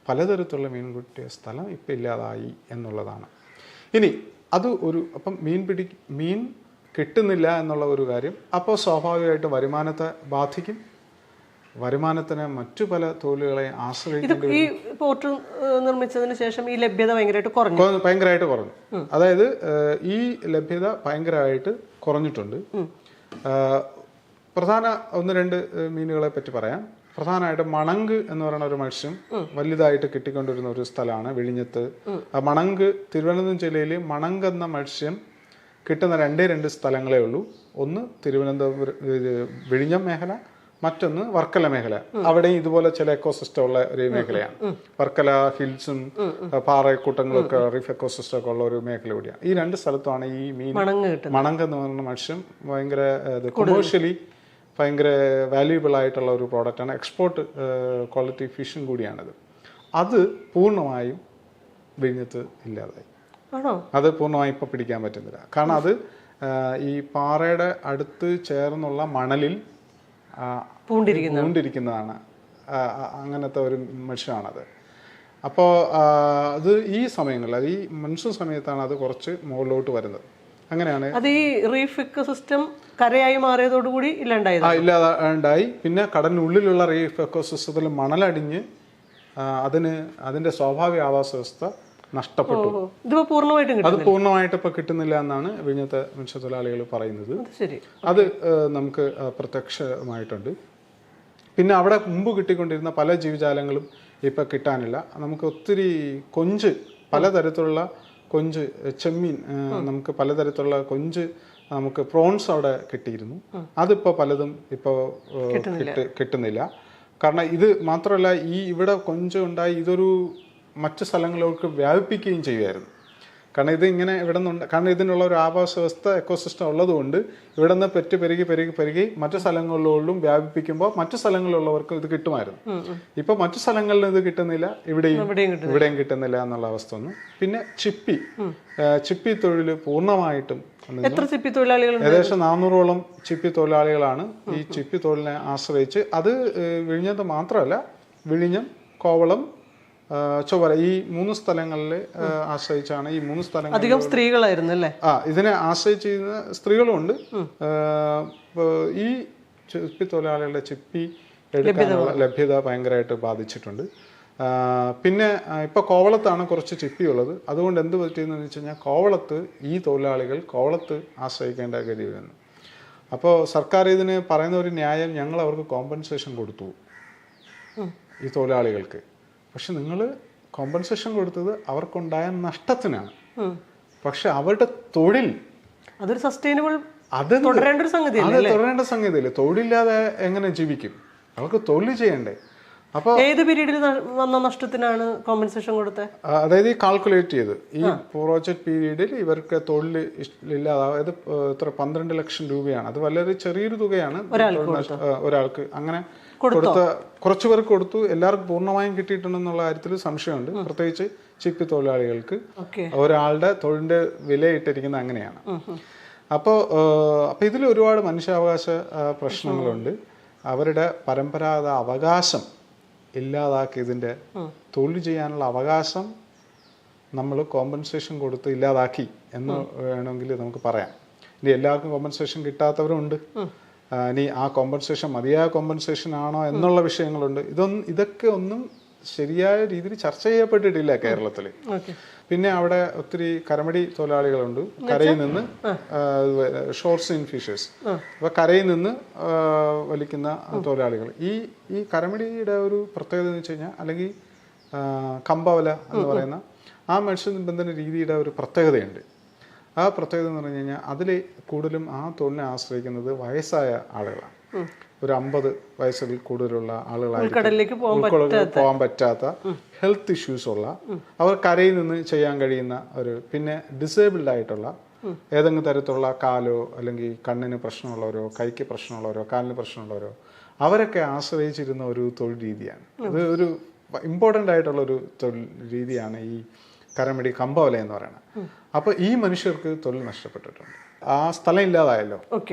[SPEAKER 2] പലതരത്തിലുള്ള മീൻ കിട്ടിയ സ്ഥലം ഇപ്പം ഇല്ലാതായി എന്നുള്ളതാണ്. ഇനി അപ്പം മീൻ കിട്ടുന്നില്ല എന്നുള്ള ഒരു കാര്യം അപ്പോൾ സ്വാഭാവികമായിട്ടും വരുമാനത്തെ ബാധിക്കും. വരുമാനത്തിന് മറ്റു പല തൊഴിലുകളെ ആശ്രയിക്കേണ്ടി
[SPEAKER 1] ഈ പോർട്ട് നിർമ്മിച്ചതിന് ശേഷം ഈ ലഭ്യത ഭയങ്കരമായിട്ട് കുറഞ്ഞു.
[SPEAKER 2] അതായത് ഈ ലഭ്യത ഭയങ്കരമായിട്ട് കുറഞ്ഞിട്ടുണ്ട്. പ്രധാന 1-2 മീനുകളെ പറ്റി പറയാം. പ്രധാനമായിട്ട് മണങ്ക് എന്ന് പറയുന്ന ഒരു മത്സ്യം വലുതായിട്ട് കിട്ടിക്കൊണ്ടിരുന്ന ഒരു സ്ഥലമാണ് വിഴിഞ്ഞത്ത്. മണങ്ക്, തിരുവനന്തപുരം ജില്ലയിൽ മണങ്ക് എന്ന മത്സ്യം കിട്ടുന്ന 2 സ്ഥലങ്ങളേ ഉള്ളൂ. ഒന്ന് തിരുവനന്തപുരം വിഴിഞ്ഞം മേഖല, മറ്റൊന്ന് വർക്കല മേഖല. അവിടെയും ഇതുപോലെ ചില എക്കോസിസ്റ്റം ഉള്ള ഒരു മേഖലയാണ്. വർക്കല ഹിൽസും പാറക്കൂട്ടങ്ങളും ഒക്കെ റീഫ് എക്കോസിസ്റ്റം ഒക്കെ ഉള്ള ഒരു മേഖല കൂടിയാണ്. ഈ 2 സ്ഥലത്തുമാണ് ഈ മീൻ മണങ്ക് എന്ന് പറയുന്ന മത്സ്യം ഭയങ്കര കൊമേഴ്ഷ്യലി ഭയങ്കര വാല്യൂബിൾ ആയിട്ടുള്ള ഒരു പ്രോഡക്റ്റാണ്. എക്സ്പോർട്ട് ക്വാളിറ്റി ഫിഷും കൂടിയാണിത്. അത് പൂർണ്ണമായും വിഴിഞ്ഞത്ത് ഇല്ലാതായി. അത് പൂർണ്ണമായും ഇപ്പം പിടിക്കാൻ പറ്റുന്നില്ല. കാരണം അത് ഈ പാറയുടെ അടുത്ത് ചേർന്നുള്ള മണലിൽ പൂണ്ടിരിക്കുന്നതാണ്. അങ്ങനത്തെ ഒരു മത്സ്യമാണത്. അപ്പോൾ അത് ഈ സമയങ്ങളിൽ, അത് ഈ മൺസൂൺ സമയത്താണ് അത് കുറച്ച് മുകളിലോട്ട് വരുന്നത്. അങ്ങനെയാണ്
[SPEAKER 1] അത് ഈ റീഫ് എക്കോസിസ്റ്റം കരയായി മാറിയതോടുകൂടി
[SPEAKER 2] ഇല്ലാണ്ടായി. പിന്നെ കടലിനുള്ളിലുള്ള റീഫ് എക്കോസിസ്റ്റത്തിൽ മണലടിഞ്ഞ് അതിൻ്റെ സ്വാഭാവിക ആവാസ വ്യവസ്ഥ നഷ്ടപ്പെട്ടു.
[SPEAKER 1] ഇതിപ്പോ പൂർണ്ണമായിട്ടും
[SPEAKER 2] അത് പൂർണ്ണമായിട്ട് ഇപ്പൊ കിട്ടുന്നില്ല എന്നാണ് വിഴിഞ്ഞത്തെ മത്സ്യത്തൊഴിലാളികൾ പറയുന്നത്. അത് നമുക്ക് പ്രത്യക്ഷമായിട്ടുണ്ട്. പിന്നെ അവിടെ മുമ്പ് കിട്ടിക്കൊണ്ടിരുന്ന പല ജീവജാലങ്ങളും ഇപ്പൊ കിട്ടാനില്ല. നമുക്ക് ഒത്തിരി കൊഞ്ച്, പലതരത്തിലുള്ള കൊഞ്ച്, ചെമ്മീൻ, നമുക്ക് പലതരത്തിലുള്ള കൊഞ്ച്, നമുക്ക് പ്രോൺസ് അവിടെ കിട്ടിയിരുന്നു. അതിപ്പോ പലതും ഇപ്പോ കിട്ടുന്നില്ല. കാരണം ഇത് മാത്രമല്ല, ഇവിടെ കൊഞ്ച് ഉണ്ടായി ഇതൊരു മറ്റു സ്ഥലങ്ങളിലേക്ക് വ്യാപിപ്പിക്കുകയും ചെയ്യുമായിരുന്നു. കാരണം ഇത് ഇങ്ങനെ ഇവിടെ നിന്ന്, കാരണം ഇതിനുള്ള ഒരു ആവാസ വ്യവസ്ഥ, എക്കോസിസ്റ്റം ഉള്ളതുകൊണ്ട് ഇവിടെ നിന്ന് പെരുകി മറ്റു സ്ഥലങ്ങളിലും വ്യാപിപ്പിക്കുമ്പോൾ മറ്റു സ്ഥലങ്ങളിലുള്ളവർക്ക് ഇത് കിട്ടുമായിരുന്നു. ഇപ്പൊ മറ്റു സ്ഥലങ്ങളിൽ ഇത് കിട്ടുന്നില്ല, ഇവിടെയും കിട്ടുന്നില്ല എന്നുള്ള അവസ്ഥ വന്നു. പിന്നെ ചിപ്പി തൊഴിൽ പൂർണ്ണമായിട്ടും, ഏകദേശം 400ഓളം ചിപ്പി തൊഴിലാളികളാണ് ഈ ചിപ്പി തൊഴിലിനെ ആശ്രയിച്ച്. അത് വിഴിഞ്ഞത് മാത്രമല്ല, വിഴിഞ്ഞം, കോവളം, ചൊവ്വര, ഈ 3 സ്ഥലങ്ങളിൽ ആശ്രയിച്ചാണ്. ഈ 3 സ്ഥലങ്ങൾ
[SPEAKER 1] അധികം സ്ത്രീകളായിരുന്നു അല്ലേ? ഇതിനെ
[SPEAKER 2] ആശ്രയിച്ചിരുന്ന സ്ത്രീകളും ഉണ്ട്. ഈ ചിപ്പി തൊഴിലാളികളുടെ ചിപ്പി എടുക്കാനുള്ള ലഭ്യത ഭയങ്കരമായിട്ട് ബാധിച്ചിട്ടുണ്ട്. പിന്നെ ഇപ്പൊ കോവളത്താണ് കുറച്ച് ചിപ്പി ഉള്ളത്. അതുകൊണ്ട് എന്ത് പറ്റിയെന്ന് വെച്ച് കഴിഞ്ഞാൽ കോവളത്ത് ഈ തൊഴിലാളികൾ കോവളത്ത് ആശ്രയിക്കേണ്ട ഗതി വരുന്നു. അപ്പോൾ സർക്കാർ ഇതിന് പറയുന്ന ഒരു ന്യായം, ഞങ്ങൾ അവർക്ക് കോമ്പൻസേഷൻ കൊടുത്തു ഈ തൊഴിലാളികൾക്ക്. പക്ഷെ നിങ്ങൾ കോമ്പൻസേഷൻ കൊടുത്തത് അവർക്കുണ്ടായ നഷ്ടത്തിനാണ്. പക്ഷെ അവരുടെ തൊഴിൽ
[SPEAKER 1] അതൊരു സസ്റ്റൈനബിൾ,
[SPEAKER 2] അത് തുടരേണ്ട സംഗതിയല്ലേ. തൊഴിലില്ലാതെ എങ്ങനെ ജീവിക്കും? അവർക്ക് തൊഴിൽ ചെയ്യണ്ടേ? അപ്പോൾ
[SPEAKER 1] ഏത് പീരീഡിൽ വന്ന നഷ്ടത്തിനാണ് കോമ്പൻസേഷൻ കൊടുത്തത്?
[SPEAKER 2] അതായത് ഈ കാൽക്കുലേറ്റ് ചെയ്ത് ഈ പ്രോജക്ട് പീരീഡിൽ ഇവർക്ക് തൊഴിൽ ഇല്ലാതെ, അതായത് 12 ലക്ഷം രൂപയാണ്. അത് വളരെ ചെറിയൊരു തുകയാണ് ഒരാൾക്ക്. അങ്ങനെ കൊടുത്ത കുറച്ചു പേർക്ക് കൊടുത്തു, എല്ലാവർക്കും പൂർണ്ണമായും കിട്ടിയിട്ടുണ്ടെന്നുള്ള കാര്യത്തിൽ സംശയമുണ്ട്. പ്രത്യേകിച്ച് ചിപ്പി തൊഴിലാളികൾക്ക് ഒരാളുടെ തൊഴിലിന്റെ വിലയിട്ടിരിക്കുന്ന അങ്ങനെയാണ്. അപ്പോൾ ഇതിൽ ഒരുപാട് മനുഷ്യാവകാശ പ്രശ്നങ്ങളുണ്ട്. അവരുടെ പരമ്പരാഗത അവകാശം ഇല്ലാതാക്കിയതിൻ്റെ, തൊഴിൽ ചെയ്യാനുള്ള അവകാശം നമ്മൾ കോമ്പൻസേഷൻ കൊടുത്ത് ഇല്ലാതാക്കി എന്ന് വേണമെങ്കിൽ നമുക്ക് പറയാം. ഇനി എല്ലാവർക്കും കോമ്പൻസേഷൻ കിട്ടാത്തവരുണ്ട്. ഇനി ആ കോമ്പൻസേഷൻ മതിയായ കോമ്പൻസേഷൻ ആണോ എന്നുള്ള വിഷയങ്ങളുണ്ട്. ഇതൊക്കെ ഒന്നും ശരിയായ രീതിയിൽ ചർച്ച ചെയ്യപ്പെട്ടിട്ടില്ല കേരളത്തിൽ. പിന്നെ അവിടെ ഒത്തിരി കരമടി തൊഴിലാളികളുണ്ട്, കരയിൽ നിന്ന് ഷോർട്സ് ഇൻ ഫിഷേഴ്സ്. അപ്പോൾ കരയിൽ നിന്ന് വലിക്കുന്ന തൊഴിലാളികൾ. ഈ കരമടിയുടെ ഒരു പ്രത്യേകത എന്ന് വെച്ച് കഴിഞ്ഞാൽ, അല്ലെങ്കിൽ കമ്പവല എന്ന് പറയുന്ന ആ മത്സ്യബന്ധന രീതിയുടെ ഒരു പ്രത്യേകതയുണ്ട്. ആ പ്രത്യേകത എന്ന് പറഞ്ഞു കഴിഞ്ഞാൽ അതിൽ കൂടുതലും ആ തൊഴിലിനെ ആശ്രയിക്കുന്നത് വയസ്സായ ആളുകളാണ്. ഒരു 50 വയസ്സിൽ കൂടുതലുള്ള ആളുകളായിരിക്കും, പോകാൻ പറ്റാത്ത ഹെൽത്ത് ഇഷ്യൂസ് ഉള്ള, അവർ കരയിൽ നിന്ന് ചെയ്യാൻ കഴിയുന്ന ഒരു, പിന്നെ ഡിസേബിൾഡ് ആയിട്ടുള്ള ഏതെങ്കിലും തരത്തിലുള്ള കാലോ അല്ലെങ്കിൽ കണ്ണിന് പ്രശ്നമുള്ളവരോ കൈക്ക് പ്രശ്നമുള്ളവരോ കാലിന് പ്രശ്നമുള്ളവരോ അവരൊക്കെ ആശ്രയിച്ചിരുന്ന ഒരു തൊഴിൽ രീതിയാണ്. ഇത് ഒരു ഇമ്പോർട്ടൻ്റ് ആയിട്ടുള്ള ഒരു തൊഴിൽ രീതിയാണ് ഈ കരമടി കമ്പവല എന്ന് പറയുന്നത്. അപ്പോൾ ഈ മനുഷ്യർക്ക് തൊഴിൽ നഷ്ടപ്പെട്ടിട്ടുണ്ട്. ആ സ്ഥലം ഇല്ലാതായല്ലോ.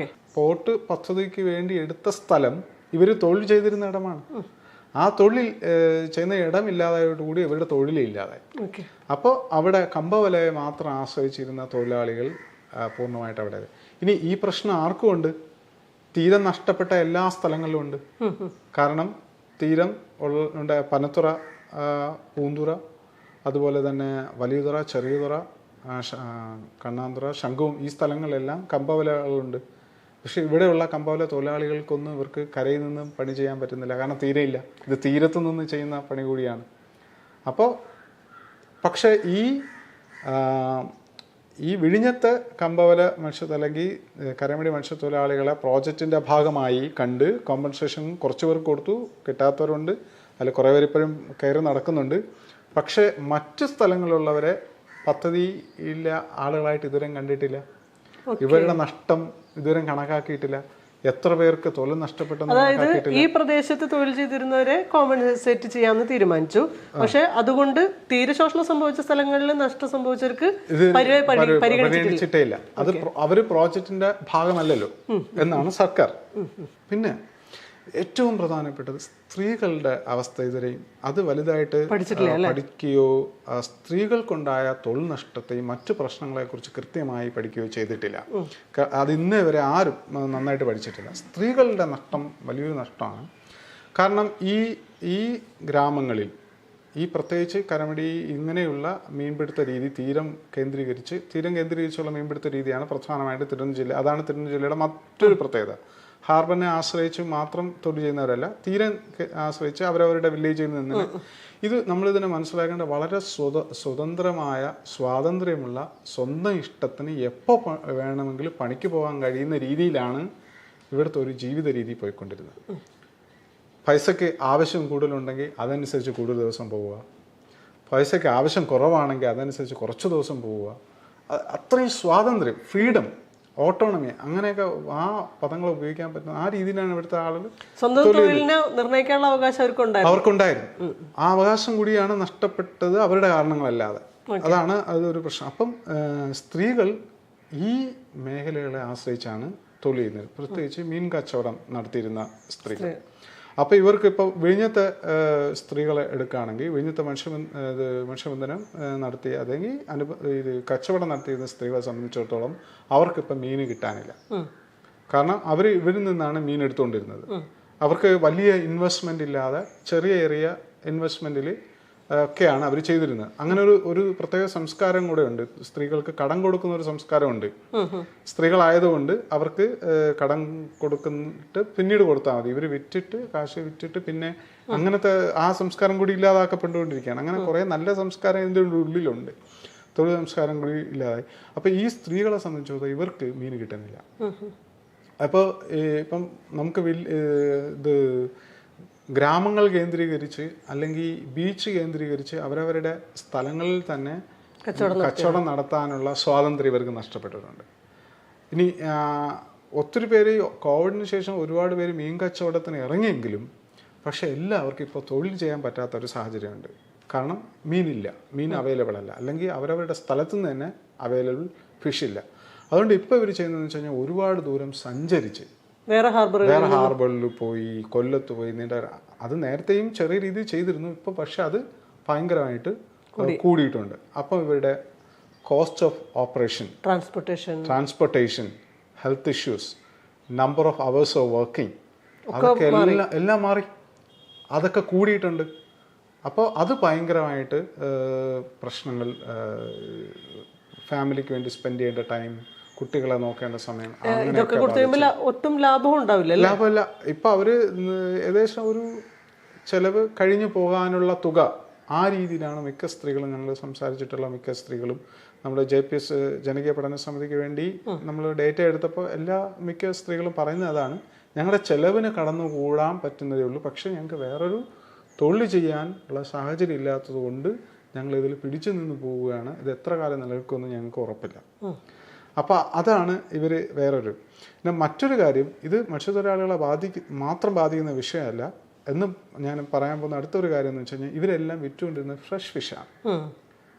[SPEAKER 2] പോർട്ട് പദ്ധതിക്ക് വേണ്ടി എടുത്ത സ്ഥലം ഇവർ തൊഴിൽ ചെയ്തിരുന്ന ഇടമാണ്. ആ തൊഴിൽ ചെയ്യുന്ന ഇടമില്ലാതായതോടുകൂടി ഇവരുടെ തൊഴിലില്ലാതായി. അപ്പോൾ അവിടെ കമ്പവലയെ മാത്രം ആശ്രയിച്ചിരുന്ന തൊഴിലാളികൾ പൂർണ്ണമായിട്ട് അവിടെ. ഇനി ഈ പ്രശ്നം ആർക്കും ഉണ്ട്, തീരം നഷ്ടപ്പെട്ട എല്ലാ സ്ഥലങ്ങളിലും ഉണ്ട്. കാരണം തീരം ഉണ്ട്, പനത്തുറ, പൂന്തുറ, അതുപോലെ തന്നെ വലിയതുറ, ചെറിയതുറ, കണ്ണാന്തുറ, ശംഖുവും, ഈ സ്ഥലങ്ങളിലെല്ലാം കമ്പവലകളുണ്ട്. പക്ഷെ ഇവിടെയുള്ള കമ്പവല തൊഴിലാളികൾക്കൊന്നും ഇവർക്ക് കരയിൽ നിന്ന് പണി ചെയ്യാൻ പറ്റുന്നില്ല. കാരണം തീരെയില്ല, ഇത് തീരത്തു നിന്ന് ചെയ്യുന്ന പണി കൂടിയാണ്. അപ്പോൾ പക്ഷെ ഈ വിഴിഞ്ഞത്തെ കമ്പവല അല്ലെങ്കിൽ കരമടി മത്സ്യത്തൊഴിലാളികളെ പ്രോജക്റ്റിൻ്റെ ഭാഗമായി കണ്ട് കോമ്പൻസേഷൻ കുറച്ച് പേർക്ക് കൊടുത്തു, കിട്ടാത്തവരുണ്ട്, അതിൽ കുറേ പേർ ഇപ്പോഴും കയറി നടക്കുന്നുണ്ട്. പക്ഷെ മറ്റു സ്ഥലങ്ങളിലുള്ളവരെ പദ്ധതിയില്ല ആളുകളായിട്ട് ഇതുവരെ കണ്ടിട്ടില്ല. ഇവരുടെ നഷ്ടം ഇതുവരെ കണക്കാക്കിയിട്ടില്ല. എത്ര പേർക്ക് തൊഴിൽ നഷ്ടപ്പെട്ടെന്ന്
[SPEAKER 1] അതായത് ഈ പ്രദേശത്ത് തൊഴിൽ ചെയ്തിരുന്നവരെ കോമ്പൻസേറ്റ് ചെയ്യാമെന്ന് തീരുമാനിച്ചു. പക്ഷെ അതുകൊണ്ട് തീരശോഷണം സംഭവിച്ച സ്ഥലങ്ങളിൽ നഷ്ടം സംഭവിച്ചവർക്ക്
[SPEAKER 2] പരിഗണിച്ചിട്ടേ ഇല്ല. അത് അവര് പ്രോജക്റ്റിന്റെ ഭാഗമല്ലല്ലോ എന്നാണ് സർക്കാർ. പിന്നെ ഏറ്റവും പ്രധാനപ്പെട്ടത് സ്ത്രീകളുടെ അവസ്ഥ ഇതുവരെയും അത് വലുതായിട്ട് പഠിക്കുകയോ സ്ത്രീകൾക്കുണ്ടായ തൊഴിൽ നഷ്ടത്തെയും മറ്റു പ്രശ്നങ്ങളെക്കുറിച്ച് കൃത്യമായി പഠിക്കുകയോ ചെയ്തിട്ടില്ല. അത് ഇന്നേ വരെ ആരും നന്നായിട്ട് പഠിച്ചിട്ടില്ല. സ്ത്രീകളുടെ നഷ്ടം വലിയൊരു നഷ്ടമാണ്. കാരണം ഈ ഗ്രാമങ്ങളിൽ ഈ പ്രത്യേകിച്ച് കരമടി ഇങ്ങനെയുള്ള മീൻപിടുത്ത രീതി തീരം കേന്ദ്രീകരിച്ചുള്ള മീൻപിടുത്ത രീതിയാണ് പ്രധാനമായിട്ട് തിരുവനന്തപുരം ജില്ല. അതാണ് തിരുവനന്തപുരം ജില്ലയുടെ മറ്റൊരു പ്രത്യേകത. ഹാർബറിനെ ആശ്രയിച്ച് മാത്രം തൊഴിൽ ചെയ്യുന്നവരല്ല, തീരം ആശ്രയിച്ച് അവരവരുടെ വില്ലേജിൽ നിന്ന്. ഇത് നമ്മളിതിനെ മനസ്സിലാക്കേണ്ട വളരെ സ്വതന്ത്രമായ സ്വാതന്ത്ര്യമുള്ള സ്വന്തം ഇഷ്ടത്തിന് എപ്പോൾ വേണമെങ്കിലും പണിക്ക് പോകാൻ കഴിയുന്ന രീതിയിലാണ് ഇവിടുത്തെ ഒരു ജീവിത രീതി പോയിക്കൊണ്ടിരുന്നത്. പൈസയ്ക്ക് ആവശ്യം കൂടുതലുണ്ടെങ്കിൽ അതനുസരിച്ച് കൂടുതൽ ദിവസം പോവുക, പൈസയ്ക്ക് ആവശ്യം കുറവാണെങ്കിൽ അതനുസരിച്ച് കുറച്ച് ദിവസം പോവുക. അത്രയും സ്വാതന്ത്ര്യം, ഫ്രീഡം, ഓട്ടോണമി, അങ്ങനെയൊക്കെ ആ പദങ്ങൾ ഉപയോഗിക്കാൻ പറ്റുന്ന ആ രീതിയിലാണ് ഇവിടുത്തെ ആളുകൾ
[SPEAKER 1] സ്വന്തം തൊഴിലിനെ നിർണ്ണയിക്കാനുള്ള അവകാശം
[SPEAKER 2] അവർക്കുണ്ടായിരുന്നു. ആ അവകാശം കൂടിയാണ് നഷ്ടപ്പെട്ടത് അവരുടെ കാരണങ്ങളല്ലാതെ. അതാണ് അതൊരു പ്രശ്നം. അപ്പം സ്ത്രീകൾ ഈ മേഖലകളെ ആശ്രയിച്ചാണ് തൊഴിൽ ചെയ്യുന്നത്. പ്രത്യേകിച്ച് മീൻ കച്ചവടം നടത്തിയിരുന്ന സ്ത്രീകൾ. അപ്പോൾ ഇവർക്ക് ഇപ്പോൾ വിഴിഞ്ഞത്തെ സ്ത്രീകളെ എടുക്കുകയാണെങ്കിൽ വിഴിഞ്ഞത്തെ മത്സ്യബന്ധനം നടത്തിയ അല്ലെങ്കിൽ ഇത് കച്ചവടം നടത്തിയിരുന്ന സ്ത്രീകളെ സംബന്ധിച്ചിടത്തോളം അവർക്കിപ്പോൾ മീൻ കിട്ടാനില്ല. കാരണം അവർ ഇവരിൽ നിന്നാണ് മീൻ എടുത്തുകൊണ്ടിരുന്നത്. അവർക്ക് വലിയ ഇൻവെസ്റ്റ്മെൻ്റ് ഇല്ലാതെ ചെറിയ ഇൻവെസ്റ്റ്മെൻറ്റിൽ ഒക്കെയാണ് അവർ ചെയ്തിരുന്നത്. അങ്ങനെ ഒരു പ്രത്യേക സംസ്കാരം കൂടെ ഉണ്ട്. സ്ത്രീകൾക്ക് കടം കൊടുക്കുന്ന ഒരു സംസ്കാരമുണ്ട്. സ്ത്രീകളായതുകൊണ്ട് അവർക്ക് കടം കൊടുത്തിട്ട് പിന്നീട് കൊടുത്താൽ മതി, ഇവർ കാശ് വിറ്റിട്ട് പിന്നെ അങ്ങനത്തെ ആ സംസ്കാരം കൂടി ഇല്ലാതാക്കപ്പെട്ടുകൊണ്ടിരിക്കുകയാണ്. അങ്ങനെ കുറേ നല്ല സംസ്കാരം ഇതിൻ്റെ ഉള്ളിലുണ്ട്, തൊഴിൽ സംസ്കാരം കൂടി ഇല്ലാതായി. അപ്പോൾ ഈ സ്ത്രീകളെ സംബന്ധിച്ചിടത്തോളം ഇവർക്ക് മീൻ കിട്ടുന്നില്ല. അപ്പോൾ ഇപ്പം നമുക്ക് ഇത് ഗ്രാമങ്ങൾ കേന്ദ്രീകരിച്ച് അല്ലെങ്കിൽ ബീച്ച് കേന്ദ്രീകരിച്ച് അവരവരുടെ സ്ഥലങ്ങളിൽ തന്നെ കച്ചവടം നടത്താനുള്ള സ്വാതന്ത്ര്യം ഇവർക്ക് നഷ്ടപ്പെട്ടിട്ടുണ്ട്. ഇനി ഒത്തിരി പേര് കോവിഡിന് ശേഷം ഒരുപാട് പേര് മീൻ കച്ചവടത്തിന് ഇറങ്ങിയെങ്കിലും പക്ഷേ എല്ലാവർക്കും ഇപ്പോൾ തൊഴിൽ ചെയ്യാൻ പറ്റാത്തൊരു സാഹചര്യമുണ്ട്. കാരണം മീൻ അവൈലബിൾ അല്ല, അല്ലെങ്കിൽ അവരവരുടെ സ്ഥലത്തു നിന്ന് തന്നെ അവൈലബിൾ ഫിഷ് ഇല്ല. അതുകൊണ്ട് ഇപ്പോൾ ഇവർ ചെയ്യുന്നതെന്ന് വെച്ച് കഴിഞ്ഞാൽ ഒരുപാട് ദൂരം സഞ്ചരിച്ച് വേറെ ഹാർബറിൽ പോയി, കൊല്ലത്ത് പോയി അത് നേരത്തെയും ചെറിയ രീതിയിൽ ചെയ്തിരുന്നു. ഇപ്പോൾ പക്ഷെ അത് ഭയങ്കരമായിട്ട് കൂടിയിട്ടുണ്ട്. അപ്പം ഇവരുടെ cost of operation, transportation, health issues, number of hours of working, അതൊക്കെ എല്ലാം മാറി, അതൊക്കെ കൂടിയിട്ടുണ്ട്. അപ്പോൾ അത് ഭയങ്കരമായിട്ട് പ്രശ്നങ്ങൾ, ഫാമിലിക്ക് വേണ്ടി സ്പെൻഡ് ചെയ്യേണ്ട ടൈം, കുട്ടികളെ നോക്കേണ്ട സമയം,
[SPEAKER 1] ഒട്ടും ലാഭമില്ല.
[SPEAKER 2] ഇപ്പൊ അവര് ഏകദേശം ഒരു ചെലവ് കഴിഞ്ഞു പോകാനുള്ള തുക ആ രീതിയിലാണ് മിക്ക സ്ത്രീകളും, ഞങ്ങൾ സംസാരിച്ചിട്ടുള്ള മിക്ക സ്ത്രീകളും, നമ്മുടെ JPS ജനകീയ പഠന സമിതിക്ക് വേണ്ടി നമ്മൾ ഡേറ്റ എടുത്തപ്പോൾ മിക്ക സ്ത്രീകളും പറയുന്നത് അതാണ്, ഞങ്ങളുടെ ചെലവിന് കടന്നുകൂടാൻ പറ്റുന്നതേ ഉള്ളൂ, പക്ഷെ ഞങ്ങൾക്ക് വേറൊരു തൊഴിൽ ചെയ്യാൻ ഉള്ള സാഹചര്യം ഇല്ലാത്തത് കൊണ്ട് ഞങ്ങൾ ഇതിൽ പിടിച്ചു നിന്ന് പോവുകയാണ്. ഇത് എത്ര കാലം നിലനിൽക്കുമെന്ന് ഞങ്ങൾക്ക് ഉറപ്പില്ല. അപ്പോൾ അതാണ് ഇവർ വേറൊരു. പിന്നെ മറ്റൊരു കാര്യം, ഇത് മത്സ്യത്തൊഴിലാളികളെ മാത്രം ബാധിക്കുന്ന വിഷയമല്ല എന്നും ഞാൻ പറയാൻ പോകുന്ന അടുത്തൊരു കാര്യം എന്ന് വെച്ച് കഴിഞ്ഞാൽ ഇവരെല്ലാം വിറ്റുകൊണ്ടിരുന്നത് ഫ്രഷ് ഫിഷാണ്.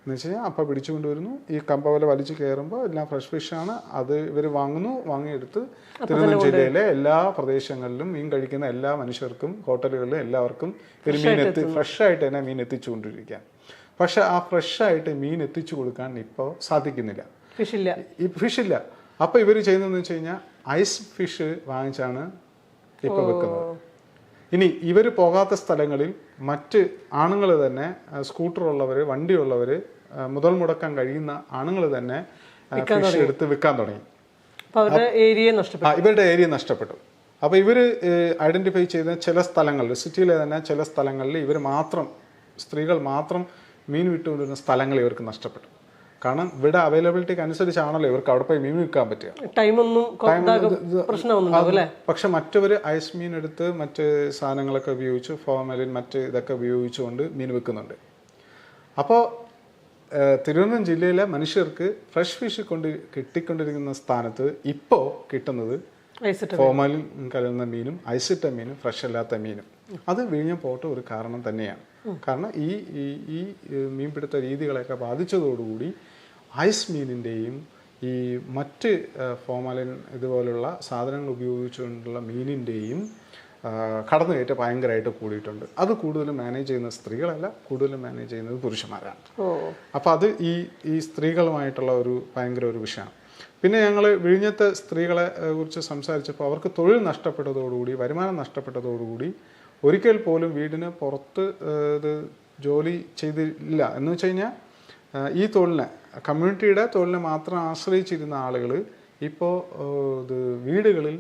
[SPEAKER 2] എന്ന് വെച്ച് കഴിഞ്ഞാൽ അപ്പം പിടിച്ചുകൊണ്ടുവരുന്നു, ഈ കമ്പവല വലിച്ചു കയറുമ്പോൾ എല്ലാം ഫ്രഷ് ഫിഷാണ്. അത് ഇവർ വാങ്ങിയെടുത്ത് തിരുവനന്തപുരം ജില്ലയിലെ എല്ലാ പ്രദേശങ്ങളിലും മീൻ കഴിക്കുന്ന എല്ലാ മനുഷ്യർക്കും, ഹോട്ടലുകളിലും എല്ലാവർക്കും ഒരു ഫ്രഷായിട്ട് തന്നെ മീൻ എത്തിച്ചുകൊണ്ടിരിക്കുക. പക്ഷെ ആ ഫ്രഷായിട്ട് മീൻ എത്തിച്ചു കൊടുക്കാൻ ഇപ്പോൾ സാധിക്കുന്നില്ല, ഫിഷില്ല. അപ്പൊ ഇവർ ചെയ്യുന്നതെന്ന് വെച്ച് കഴിഞ്ഞാൽ ഐസ് ഫിഷ് വാങ്ങിച്ചാണ് ഇപ്പൊ വെക്കുന്നത്. ഇനി ഇവർ പോകാത്ത സ്ഥലങ്ങളിൽ മറ്റ് ആണുങ്ങൾ തന്നെ, സ്കൂട്ടറുള്ളവർ, വണ്ടിയുള്ളവർ, മുതൽ മുടക്കാൻ കഴിയുന്ന ആണുങ്ങൾ തന്നെ ഫിഷ് എടുത്ത് വിൽക്കാൻ തുടങ്ങി. ഇവരുടെ ഏരിയ നഷ്ടപ്പെട്ടു. അപ്പൊ ഇവര് ഐഡന്റിഫൈ ചെയ്ത ചില സ്ഥലങ്ങളിൽ, സിറ്റിയിലെ തന്നെ ചില സ്ഥലങ്ങളിൽ ഇവർ മാത്രം, സ്ത്രീകൾ മാത്രം മീൻ വിട്ടുകൊണ്ടിരുന്ന സ്ഥലങ്ങൾ ഇവർക്ക് നഷ്ടപ്പെട്ടു. കാരണം ഇവിടെ അവൈലബിലിറ്റിക്ക് അനുസരിച്ചാണല്ലോ ഇവർക്ക് അവിടെ പോയി മീൻ വിൽക്കാൻ പറ്റുക. പക്ഷെ മറ്റവർ ഐസ് മീൻ എടുത്ത് മറ്റ് സാധനങ്ങളൊക്കെ ഉപയോഗിച്ച്, ഫോർമലിൻ മറ്റ് ഇതൊക്കെ ഉപയോഗിച്ചുകൊണ്ട് മീൻ വിൽക്കുന്നുണ്ട്. അപ്പോൾ തിരുവനന്തപുരം ജില്ലയിലെ മനുഷ്യർക്ക് ഫ്രഷ് ഫിഷ് കിട്ടിക്കൊണ്ടിരിക്കുന്ന സ്ഥാനത്ത് ഇപ്പോൾ കിട്ടുന്നത് ഫോർമലിൻ കലർന്ന മീനും ഐസിട്ട മീനും ഫ്രഷ് അല്ലാത്ത മീനും. അത് വിഴിഞ്ഞം പോട്ട് ഒരു കാരണം തന്നെയാണ്. കാരണം ഈ മീൻപിടുത്ത രീതികളെയൊക്കെ ബാധിച്ചതോടുകൂടി ഐസ് മീനിൻ്റെയും ഈ മറ്റ് ഫോർമാലിൻ ഇതുപോലുള്ള സാധനങ്ങൾ ഉപയോഗിച്ചുകൊണ്ടുള്ള മീനിൻ്റെയും കടന്നുകയറ്റം ഭയങ്കരമായിട്ട് കൂടിയിട്ടുണ്ട്. അത് കൂടുതലും മാനേജ് ചെയ്യുന്ന സ്ത്രീകളല്ല, കൂടുതലും മാനേജ് ചെയ്യുന്നത് പുരുഷന്മാരാണ്. അപ്പോൾ അത് ഈ സ്ത്രീകളുമായിട്ടുള്ള ഭയങ്കര ഒരു വിഷയമാണ്. പിന്നെ ഞങ്ങൾ വിഴിഞ്ഞത്തെ സ്ത്രീകളെ കുറിച്ച് സംസാരിച്ചപ്പോൾ അവർക്ക് തൊഴിൽ നഷ്ടപ്പെട്ടതോടുകൂടി, വരുമാനം നഷ്ടപ്പെട്ടതോടുകൂടി ഒരിക്കൽ പോലും വീടിന് പുറത്ത് ഇത് ജോലി ചെയ്തില്ല എന്ന് വെച്ച് കഴിഞ്ഞാൽ ഈ തൊഴിലിനെ കമ്മ്യൂണിറ്റിയുടെ തൊഴിലിനെ മാത്രം ആശ്രയിച്ചിരുന്ന ആളുകൾ ഇപ്പോൾ ഇത് വീടുകളിൽ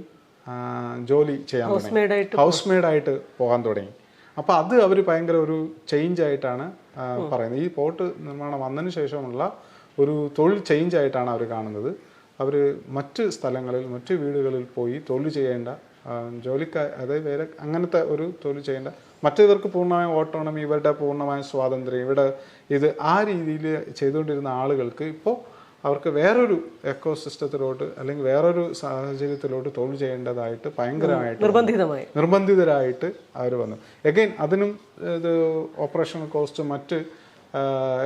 [SPEAKER 2] ജോലി ചെയ്യാൻ തുടങ്ങി, ഹൗസ് മെയ്ഡായിട്ട് പോകാൻ തുടങ്ങി. അപ്പോൾ അത് അവർ ഭയങ്കര ഒരു ചേഞ്ച് ആയിട്ടാണ് പറയുന്നത്. ഈ പോർട്ട് നിർമ്മാണം വന്നതിന് ശേഷമുള്ള ഒരു തൊഴിൽ ചേഞ്ച് ആയിട്ടാണ് അവർ കാണുന്നത്. അവർ മറ്റ് സ്ഥലങ്ങളിൽ മറ്റ് വീടുകളിൽ പോയി തൊഴിൽ ചെയ്യേണ്ട അതായത് വേറെ അങ്ങനത്തെ ഒരു തൊഴിൽ ചെയ്യേണ്ട, മറ്റേവർക്ക് പൂർണ്ണമായും ഓട്ടോണമി, ഇവരുടെ പൂർണ്ണമായും സ്വാതന്ത്ര്യം, ഇവിടെ ഇത് ആ രീതിയിൽ ചെയ്തുകൊണ്ടിരുന്ന ആളുകൾക്ക് ഇപ്പോൾ അവർക്ക് വേറൊരു എക്കോ സിസ്റ്റത്തിലോട്ട് അല്ലെങ്കിൽ വേറൊരു സാഹചര്യത്തിലോട്ട് തൊഴിൽ ചെയ്യേണ്ടതായിട്ട് ഭയങ്കരമായിട്ട് നിർബന്ധിതരായിട്ട് അവർ വന്നു. എഗെയിൻ അതിനും ഇത് ഓപ്പറേഷണൽ കോസ്റ്റ് മറ്റ്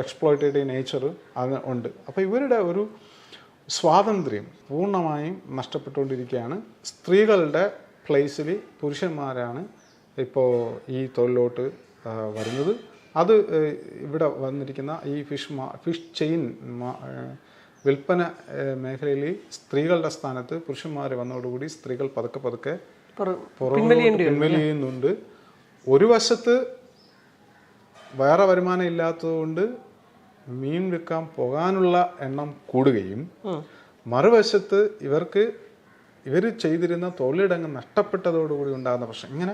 [SPEAKER 2] എക്സ്പ്ലോയിറ്റേറ്റീവ് നേച്ചർ അത് ഉണ്ട്. അപ്പോൾ ഇവരുടെ ഒരു സ്വാതന്ത്ര്യം പൂർണ്ണമായും നഷ്ടപ്പെട്ടുകൊണ്ടിരിക്കുകയാണ്. സ്ത്രീകളുടെ പ്ലേസിൽ പുരുഷന്മാരാണ് ഇപ്പോൾ ഈ തൊഴിലോട്ട് വരുന്നത്. അത് ഇവിടെ വന്നിരിക്കുന്ന ഈ ഫിഷ് ചെയിൻ വിൽപ്പന മേഖലയിൽ സ്ത്രീകളുടെ സ്ഥാനത്ത് പുരുഷന്മാർ വന്നതോടുകൂടി സ്ത്രീകൾ പതുക്കെ പിൻവലിയുന്നുണ്ട്. ഒരു വശത്ത് വേറെ വരുമാനം ഇല്ലാത്തതുകൊണ്ട് മീൻ വിൽക്കാൻ പോകാനുള്ള എണ്ണം കൂടുകയും, മറുവശത്ത് ഇവർ ചെയ്തിരുന്ന തൊഴിലിടങ്ങൾ നഷ്ടപ്പെട്ടതോടുകൂടി ഉണ്ടാകുന്ന പ്രശ്നം, ഇങ്ങനെ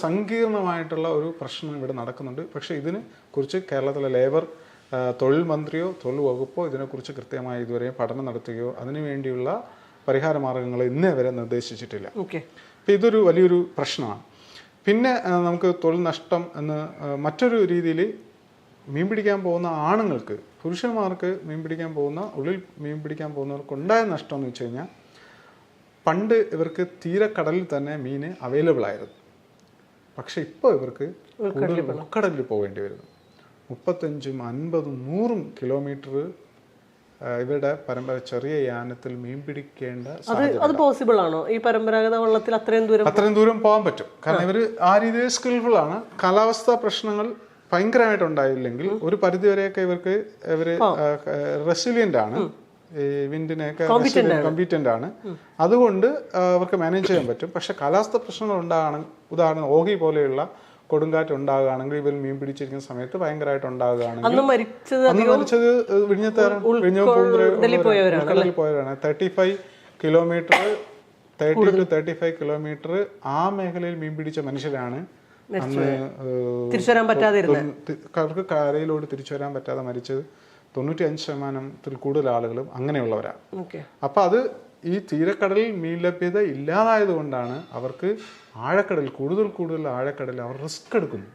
[SPEAKER 2] സങ്കീർണമായിട്ടുള്ള ഒരു പ്രശ്നം ഇവിടെ നടക്കുന്നുണ്ട്. പക്ഷെ ഇതിനെ കുറിച്ച് കേരളത്തിലെ ലേബർ തൊഴിൽ മന്ത്രിയോ തൊഴിൽ വകുപ്പോ ഇതിനെക്കുറിച്ച് കൃത്യമായി ഇതുവരെ പഠനം നടത്തുകയോ അതിനുവേണ്ടിയുള്ള പരിഹാര മാർഗങ്ങൾ ഇന്നേ വരെ നിർദ്ദേശിച്ചിട്ടില്ല. അപ്പം ഇതൊരു വലിയൊരു പ്രശ്നമാണ്. പിന്നെ നമുക്ക് തൊഴിൽ നഷ്ടം എന്ന് മറ്റൊരു രീതിയിൽ മീൻ പിടിക്കാൻ പോകുന്ന ആണുങ്ങൾക്ക്, പുരുഷന്മാർക്ക് ഉള്ളിൽ മീൻ പിടിക്കാൻ പോകുന്നവർക്ക് ഉണ്ടായ നഷ്ടം എന്ന് വെച്ച് കഴിഞ്ഞാൽ, പണ്ട് ഇവർക്ക് തീരക്കടലിൽ തന്നെ മീൻ അവൈലബിൾ ആയിരുന്നു. പക്ഷെ ഇപ്പോൾ ഇവർക്ക് കൂടുതൽ ഉൾക്കടലിൽ പോകേണ്ടി വരുന്നു. 35, 50, 100 കിലോമീറ്റർ ഇവരുടെ ചെറിയ യാനത്തിൽ മീൻ പിടിക്കേണ്ട
[SPEAKER 1] അത് പോസിബിൾ ആണോ? ഈ പരമ്പരാഗത വള്ളത്തിൽ അത്രയും
[SPEAKER 2] ദൂരം പോകാൻ പറ്റും. കാരണം ഇവർ ആ രീതിയിൽ സ്കിൽഫുൾ ആണ്. കാലാവസ്ഥാ പ്രശ്നങ്ങൾ ഭയങ്കരമായിട്ട് ഉണ്ടായില്ലെങ്കിൽ ഒരു പരിധിവരെയൊക്കെ ഇവര് റെസിലിയന്റ് ആണ്, ഈ വിൻഡിനെയൊക്കെ കോമ്പീറ്റന്റ് ആണ്. അതുകൊണ്ട് അവർക്ക് മാനേജ് ചെയ്യാൻ പറ്റും. പക്ഷെ കാലാവസ്ഥ പ്രശ്നങ്ങൾ ഉദാഹരണം ഓഹി പോലെയുള്ള കൊടുങ്കാറ്റ് ഉണ്ടാകുകയാണെങ്കിൽ, ഇവർ മീൻ പിടിച്ചിരിക്കുന്ന സമയത്ത് ഭയങ്കരമായിട്ട് ഉണ്ടാകുകയാണെങ്കിൽ, മരിച്ചത് വിഴിഞ്ഞകടലിൽ പോയവരാണ്. 35 കിലോമീറ്റർ 30 to 35 കിലോമീറ്റർ ആ മേഖലയിൽ മീൻ പിടിച്ച മനുഷ്യരാണ് അന്ന് അവർക്ക് കരയിലോട്ട് തിരിച്ചു വരാൻ പറ്റാതെ മരിച്ചത്. 95% കൂടുതൽ ആളുകളും അങ്ങനെയുള്ളവരാണ്. അപ്പൊ അത് ഈ തീരക്കടലിൽ മീൻ ലഭ്യത ഇല്ലാതായത് കൊണ്ടാണ് അവർക്ക് കൂടുതൽ ആഴക്കടലിൽ അവർ റിസ്ക് എടുക്കുന്നു.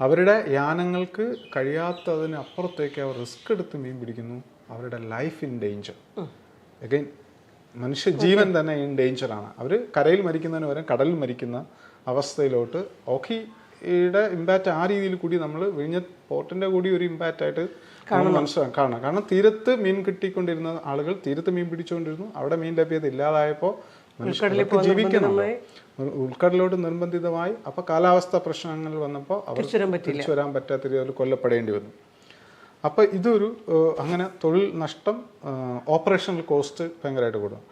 [SPEAKER 2] അവരുടെ യാനങ്ങൾക്ക് കഴിയാത്തതിന് അപ്പുറത്തേക്ക് അവർ റിസ്ക് എടുത്ത് മീൻ പിടിക്കുന്നു. അവരുടെ ലൈഫ് ഇൻ ഡേഞ്ചർ. അഗൈൻ മനുഷ്യജീവൻ തന്നെ ഇൻ ഡേഞ്ചറാണ്. അവർ കരയിൽ മരിക്കുന്നതിന് പകരം കടലിൽ മരിക്കുന്ന അവസ്ഥയിലോട്ട് ഓഖിയുടെ ഇമ്പാക്റ്റ് ആ രീതിയിൽ കൂടി നമ്മൾ വിഴിഞ്ഞ പോർട്ടിന്റെ കൂടി ഒരു ഇമ്പാക്റ്റ് ആയിട്ട് മനസ്സിലാക്കണം. കാരണം തീരത്ത് മീൻ കിട്ടിക്കൊണ്ടിരുന്ന ആളുകൾ തീരത്ത് മീൻ പിടിച്ചുകൊണ്ടിരുന്നു. അവിടെ മീൻ ലഭ്യത ഇല്ലാതായപ്പോൾ മനുഷ്യർക്ക് ജീവിക്കണം, ഉൾക്കടലിലോട്ട് നിർബന്ധിതമായി. അപ്പൊ കാലാവസ്ഥ പ്രശ്നങ്ങൾ വന്നപ്പോൾ അവർ തിരിച്ചു വരാൻ പറ്റാത്ത രീതിയിൽ കൊല്ലപ്പെടേണ്ടി വന്നു. അപ്പൊ ഇതൊരു അങ്ങനെ തൊഴിൽ നഷ്ടം, ഓപ്പറേഷണൽ കോസ്റ്റ് ഭയങ്കരമായിട്ട് കൂടും.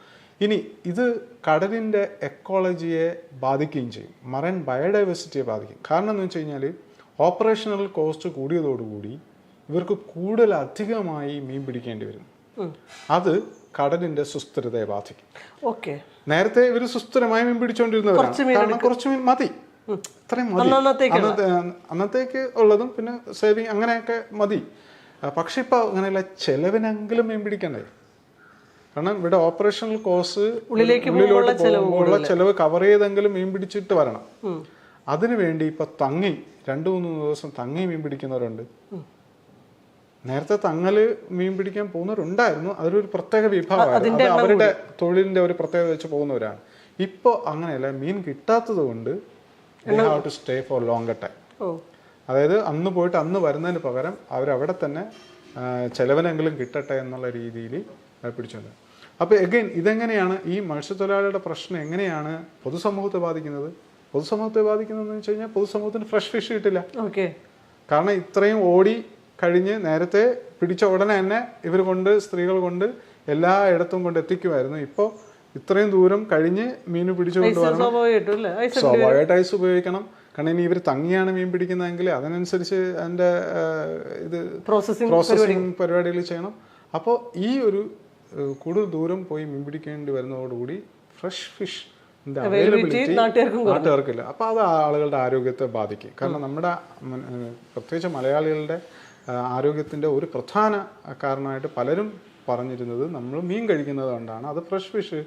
[SPEAKER 2] ഇനി ഇത് കടലിൻ്റെ എക്കോളജിയെ ബാധിക്കുകയും ചെയ്യും, മറൈൻ ബയോഡൈവേഴ്സിറ്റിയെ ബാധിക്കും. കാരണം എന്ന് വെച്ച് കഴിഞ്ഞാൽ ഓപ്പറേഷണൽ കോസ്റ്റ് കൂടിയതോടുകൂടി ഇവർക്ക് അധികമായി മീൻ പിടിക്കേണ്ടി വരും. അത് കടലിന്റെ സുസ്ഥിരതയെ ബാധിക്കും. നേരത്തെ ഇവർ സുസ്ഥിരമായി മീൻ പിടിച്ചുകൊണ്ടിരുന്നവരാണ്. കാരണം കുറച്ച് മീൻ മതി, ഇത്രയും മതി, അന്നത്തേക്ക് ഉള്ളതും പിന്നെ സേവിങ് അങ്ങനെയൊക്കെ മതി. പക്ഷെ ഇപ്പൊ അങ്ങനെയല്ല, ചെലവിനെങ്കിലും മീൻ പിടിക്കണ്ടേ? കാരണം ഇവിടെ ഓപ്പറേഷണൽ കോസ്റ്റ് ഉള്ളിലോട്ട് പോകുമ്പോഴുള്ള ചെലവ് കവർ ചെയ്തെങ്കിലും മീൻ പിടിച്ചിട്ട് വരണം. അതിനുവേണ്ടി ഇപ്പൊ 2-3 ദിവസം തങ്ങി മീൻ പിടിക്കുന്നവരുണ്ട്. നേരത്തെ തങ്ങല് മീൻ പിടിക്കാൻ പോകുന്നവരുണ്ടായിരുന്നു, അതൊരു പ്രത്യേക വിഭാഗമാണ്, അവരുടെ തൊഴിലിന്റെ ഒരു പ്രത്യേകത വെച്ച് പോകുന്നവരാണ്. ഇപ്പൊ അങ്ങനെയല്ല, മീൻ കിട്ടാത്തത് കൊണ്ട് ടു സ്റ്റേ ഫോർ ലോnger ടൈം. അതായത് അന്ന് പോയിട്ട് അന്ന് വരുന്നതിന് പകരം അവരവിടെ തന്നെ ചെലവിനെങ്കിലും കിട്ടട്ടെ എന്നുള്ള രീതിയിൽ പിടിച്ചുകൊണ്ട്. അപ്പോൾ എഗെയിൻ ഇതെങ്ങനെയാണ് ഈ മത്സ്യത്തൊഴിലാളിയുടെ പ്രശ്നം എങ്ങനെയാണ് പൊതുസമൂഹത്തെ ബാധിക്കുന്നത്? പൊതുസമൂഹത്തെ ബാധിക്കുന്നതെന്ന് വെച്ച് കഴിഞ്ഞാൽ പൊതുസമൂഹത്തിന് ഫ്രഷ് ഫിഷ് കിട്ടില്ല. കാരണം ഇത്രയും ഓടി കഴിഞ്ഞ് നേരത്തെ പിടിച്ച ഉടനെ തന്നെ സ്ത്രീകൾ കൊണ്ട് എല്ലായിടത്തും കൊണ്ട് എത്തിക്കുമായിരുന്നു. ഇപ്പോൾ ഇത്രയും ദൂരം കഴിഞ്ഞ് മീൻ പിടിച്ചു കൊണ്ടുവരണം, സ്വാഭാവികമായിട്ട് ഐസ് ഉപയോഗിക്കണം. കാരണം ഇനി ഇവർ തങ്ങിയാണ് മീൻ പിടിക്കുന്നതെങ്കിൽ അതിനനുസരിച്ച് അതിൻ്റെ ഇത്
[SPEAKER 1] പ്രോസസ്സിംഗ്
[SPEAKER 2] പരിപാടികൾ ചെയ്യണം. അപ്പോൾ ഈ ഒരു കൂടുതൽ ദൂരം പോയി മീൻ പിടിക്കേണ്ടി വരുന്നതോടുകൂടി ഫ്രഷ് ഫിഷ് അവൈലബിലിറ്റി നാട്ടുകാർക്കില്ല. അപ്പോൾ അത് ആളുകളുടെ ആരോഗ്യത്തെ ബാധിക്കും. കാരണം നമ്മുടെ പ്രത്യേകിച്ച് മലയാളികളുടെ ആരോഗ്യത്തിൻ്റെ ഒരു പ്രധാന കാരണമായിട്ട് പലരും പറഞ്ഞിരുന്നത് നമ്മൾ മീൻ കഴിക്കുന്നത് കൊണ്ടാണ്. അത് ഫ്രഷ് ഫിഷ്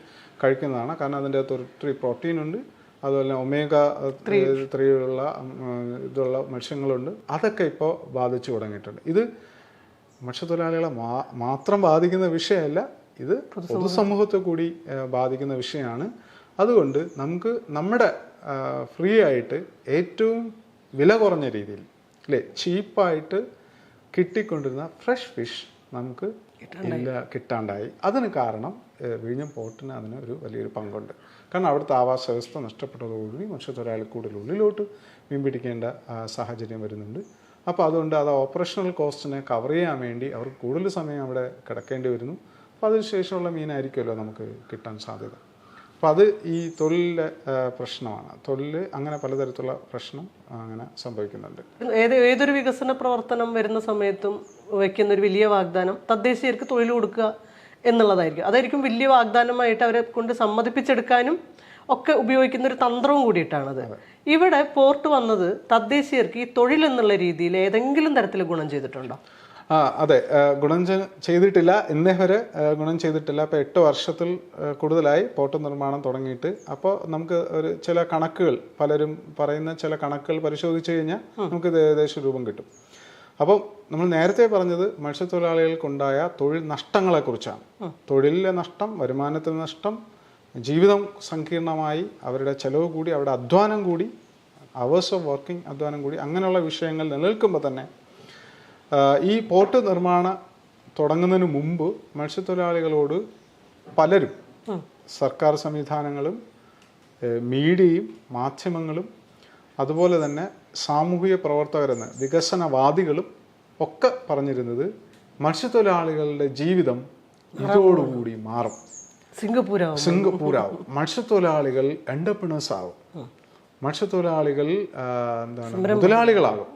[SPEAKER 2] കഴിക്കുന്നതാണ്. കാരണം അതിൻ്റെ അകത്ത് ഒത്തിരി പ്രോട്ടീൻ ഉണ്ട്, അതുപോലെ ഒമേഗ 3 ഉള്ള ഇതുള്ള മത്സ്യങ്ങളുണ്ട്. അതൊക്കെ ഇപ്പോൾ ബാധിച്ചു തുടങ്ങിയിട്ടുണ്ട്. ഇത് മത്സ്യത്തൊഴിലാളികളെ മാത്രം ബാധിക്കുന്ന വിഷയമല്ല, ഇത് പൊതുസമൂഹത്തെ കൂടി ബാധിക്കുന്ന വിഷയമാണ്. അതുകൊണ്ട് നമുക്ക് നമ്മുടെ ഫ്രീ ആയിട്ട് ഏറ്റവും വില കുറഞ്ഞ രീതിയിൽ അല്ലേ ചീപ്പായിട്ട് കിട്ടിക്കൊണ്ടിരുന്ന ഫ്രഷ് ഫിഷ് നമുക്ക് കിട്ടാണ്ടായി. അതിന് കാരണം വിഴിഞ്ഞം പോർട്ടിന് അതിന് ഒരു വലിയൊരു പങ്കുണ്ട്. കാരണം അവിടുത്തെ ആവാസ വ്യവസ്ഥ നഷ്ടപ്പെട്ടതോടുകൂടി മത്സ്യത്തൊഴിലാളി കൂടുതൽ ഉള്ളിലോട്ട് മീൻ പിടിക്കേണ്ട സാഹചര്യം വരുന്നുണ്ട്. അപ്പോൾ അതുകൊണ്ട് അത് ഓപ്പറേഷണൽ കോസ്റ്റിനെ കവർ ചെയ്യാൻ വേണ്ടി അവർക്ക് കൂടുതൽ സമയം അവിടെ കിടക്കേണ്ടി വരുന്നു. അപ്പോൾ അതിനുശേഷമുള്ള മീനായിരിക്കുമല്ലോ നമുക്ക് കിട്ടാൻ സാധ്യത. അപ്പോൾ അത് ഈ തൊഴിലിലെ പ്രശ്നമാണ്. തൊഴിൽ അങ്ങനെ പലതരത്തിലുള്ള പ്രശ്നം അങ്ങനെ സംഭവിക്കുന്നുണ്ട്.
[SPEAKER 1] ഏതൊരു വികസന പ്രവർത്തനം വരുന്ന സമയത്തും വയ്ക്കുന്ന ഒരു വലിയ വാഗ്ദാനം തദ്ദേശീയർക്ക് തൊഴിൽ കൊടുക്കുക എന്നുള്ളതായിരിക്കും. അതായിരിക്കും വലിയ വാഗ്ദാനമായിട്ട് അവരെ കൊണ്ട് സമ്മതിപ്പിച്ചെടുക്കാനും ഒക്കെ ഉപയോഗിക്കുന്ന ഒരു തന്ത്രവും കൂടിയിട്ടാണത്. ഇവിടെ പോർട്ട് വന്നത് തദ്ദേശീയർക്ക് ഈ തൊഴിൽ എന്നുള്ള രീതിയിൽ ഏതെങ്കിലും തരത്തിൽ ഗുണം ചെയ്തിട്ടുണ്ടോ?
[SPEAKER 2] അതെ, ഗുണം ചെയ്തിട്ടില്ല. ഇന്നേ വരെ ഗുണം ചെയ്തിട്ടില്ല. അപ്പോൾ 8 വർഷത്തിൽ കൂടുതലായി പോർട്ട് നിർമ്മാണം തുടങ്ങിയിട്ട്. അപ്പോൾ നമുക്ക് ഒരു ചില കണക്കുകൾ, പലരും പറയുന്ന ചില കണക്കുകൾ പരിശോധിച്ച് കഴിഞ്ഞാൽ നമുക്ക് ഇത് ഏകദേശം രൂപം കിട്ടും. അപ്പം നമ്മൾ നേരത്തെ പറഞ്ഞത് മത്സ്യത്തൊഴിലാളികൾക്കുണ്ടായ തൊഴിൽ നഷ്ടങ്ങളെക്കുറിച്ചാണ്. തൊഴിലിലെ നഷ്ടം, വരുമാനത്തിൻ്റെ നഷ്ടം, ജീവിതം സങ്കീർണമായി, അവരുടെ ചെലവ് കൂടി, അവരുടെ അധ്വാനം കൂടി, അവേഴ്സ് ഓഫ് വർക്കിംഗ് അധ്വാനം കൂടി, അങ്ങനെയുള്ള വിഷയങ്ങൾ നിലനിൽക്കുമ്പോൾ തന്നെ ഈ പോർട്ട് നിർമ്മാണം തുടങ്ങുന്നതിന് മുമ്പ് മത്സ്യത്തൊഴിലാളികളോട് പലരും, സർക്കാർ സംവിധാനങ്ങളും മീഡിയയും മാധ്യമങ്ങളും അതുപോലെ തന്നെ സാമൂഹിക പ്രവർത്തകരെന്ന് വികസനവാദികളും ഒക്കെ പറഞ്ഞിരുന്നത് മത്സ്യത്തൊഴിലാളികളുടെ ജീവിതം ഇതോടുകൂടി മാറും, സിംഗപ്പൂരാവും, മത്സ്യത്തൊഴിലാളികൾ എന്റർപ്രണേഴ്സ് ആവും, മത്സ്യത്തൊഴിലാളികൾ മുതലാളികളാകും,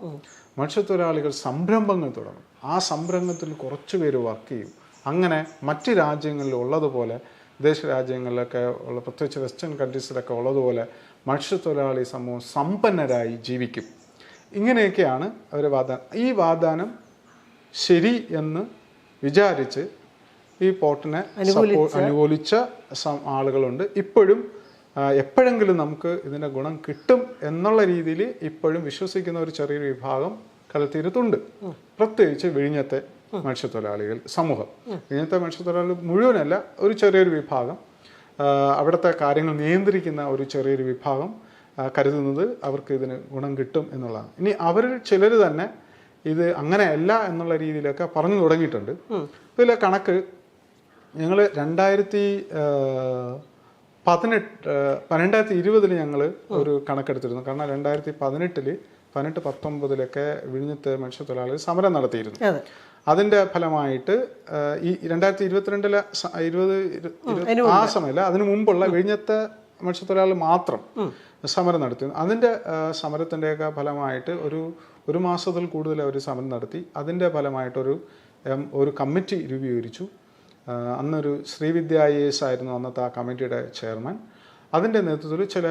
[SPEAKER 2] മത്സ്യത്തൊഴിലാളികൾ സംരംഭങ്ങൾ തുടങ്ങും, ആ സംരംഭത്തിൽ കുറച്ച് പേര് വർക്ക് ചെയ്യും. അങ്ങനെ മറ്റ് രാജ്യങ്ങളിൽ ഉള്ളതുപോലെ, വിദേശ രാജ്യങ്ങളിലൊക്കെ ഉള്ള, പ്രത്യേകിച്ച് വെസ്റ്റേൺ കൺട്രീസിലൊക്കെ ഉള്ളതുപോലെ മത്സ്യത്തൊഴിലാളി സമൂഹം സമ്പന്നരായി ജീവിക്കും. ഇങ്ങനെയൊക്കെയാണ് അവർ വാഗ്ദാനം. ഈ വാഗ്ദാനം ശരി എന്ന് വിചാരിച്ച് ഈ പോർട്ടിനെ അനുകൂലിച്ച ആളുകളുണ്ട്. ഇപ്പോഴും എപ്പോഴെങ്കിലും നമുക്ക് ഇതിൻ്റെ ഗുണം കിട്ടും എന്നുള്ള രീതിയിൽ ഇപ്പോഴും വിശ്വസിക്കുന്ന ഒരു ചെറിയൊരു വിഭാഗം കടൽത്തീരത്തുണ്ട്. പ്രത്യേകിച്ച് വിഴിഞ്ഞത്തെ മത്സ്യത്തൊഴിലാളികൾ സമൂഹം. വിഴിഞ്ഞത്തെ മത്സ്യത്തൊഴിലാളികൾ മുഴുവനല്ല, ഒരു ചെറിയൊരു വിഭാഗം, അവിടുത്തെ കാര്യങ്ങൾ നിയന്ത്രിക്കുന്ന ഒരു ചെറിയൊരു വിഭാഗം കരുതുന്നത് അവർക്ക് ഇതിന് ഗുണം കിട്ടും എന്നുള്ളതാണ്. ഇനി അവരിൽ ചിലർ തന്നെ ഇത് അങ്ങനെയല്ല എന്നുള്ള രീതിയിലൊക്കെ പറഞ്ഞു തുടങ്ങിയിട്ടുണ്ട്. ഇതിലെ കണക്ക് ഞങ്ങൾ 2020 ഞങ്ങൾ ഒരു കണക്കെടുത്തിരുന്നു. കാരണം 2018, 19 വിഴിഞ്ഞത്തെ മത്സ്യത്തൊഴിലാളികൾ സമരം നടത്തിയിരുന്നു. അതിന്റെ ഫലമായിട്ട് ഈ 2022 ആ സമയമല്ല, അതിനു മുമ്പുള്ള വിഴിഞ്ഞത്തെ മത്സ്യത്തൊഴിലാളികൾ മാത്രം സമരം നടത്തി. അതിന്റെ സമരത്തിൻ്റെയൊക്കെ ഫലമായിട്ട് ഒരു മാസത്തിൽ കൂടുതൽ അവർ സമരം നടത്തി. അതിന്റെ ഫലമായിട്ടൊരു കമ്മിറ്റി രൂപീകരിച്ചു. അന്നൊരു ശ്രീവിദ്യ IAS ആയിരുന്നു അന്നത്തെ ആ കമ്മിറ്റിയുടെ ചെയർമാൻ. അതിൻ്റെ നേതൃത്വത്തിൽ ചില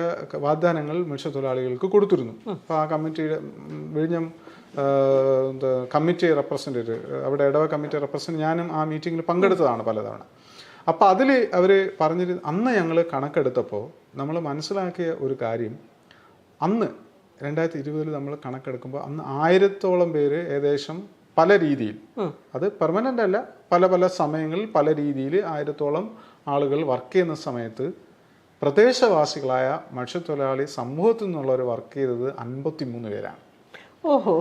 [SPEAKER 2] വാഗ്ദാനങ്ങൾ മത്സ്യത്തൊഴിലാളികൾക്ക് കൊടുത്തിരുന്നു. അപ്പോൾ ആ കമ്മിറ്റിയുടെ വിഴിഞ്ഞം കമ്മിറ്റി റെപ്രസെൻറ്റേറ്റീവ്, അവിടെ ഇടവ കമ്മിറ്റി റെപ്രസെൻറ്റ്, ഞാനും ആ മീറ്റിങ്ങിൽ പങ്കെടുത്തതാണ് പലതവണ. അപ്പോൾ അതിൽ അവർ പറഞ്ഞിരുന്നു, അന്ന് ഞങ്ങൾ കണക്കെടുത്തപ്പോൾ നമ്മൾ മനസ്സിലാക്കിയ ഒരു കാര്യം, അന്ന് 2020 നമ്മൾ കണക്കെടുക്കുമ്പോൾ അന്ന് 1000-ഓളം പേര് ഏകദേശം പല രീതിയിൽ, അത് പെർമനൻ്റ് അല്ല, പല സമയങ്ങളിൽ പല രീതിയിൽ 1000-ഓളം ആളുകൾ വർക്ക് ചെയ്യുന്ന സമയത്ത് പ്രദേശവാസികളായ മത്സ്യത്തൊഴിലാളി സമൂഹത്തിൽ നിന്നുള്ളവർ വർക്ക് ചെയ്തത് 53 പേരാണ്.
[SPEAKER 1] ഓഹോ,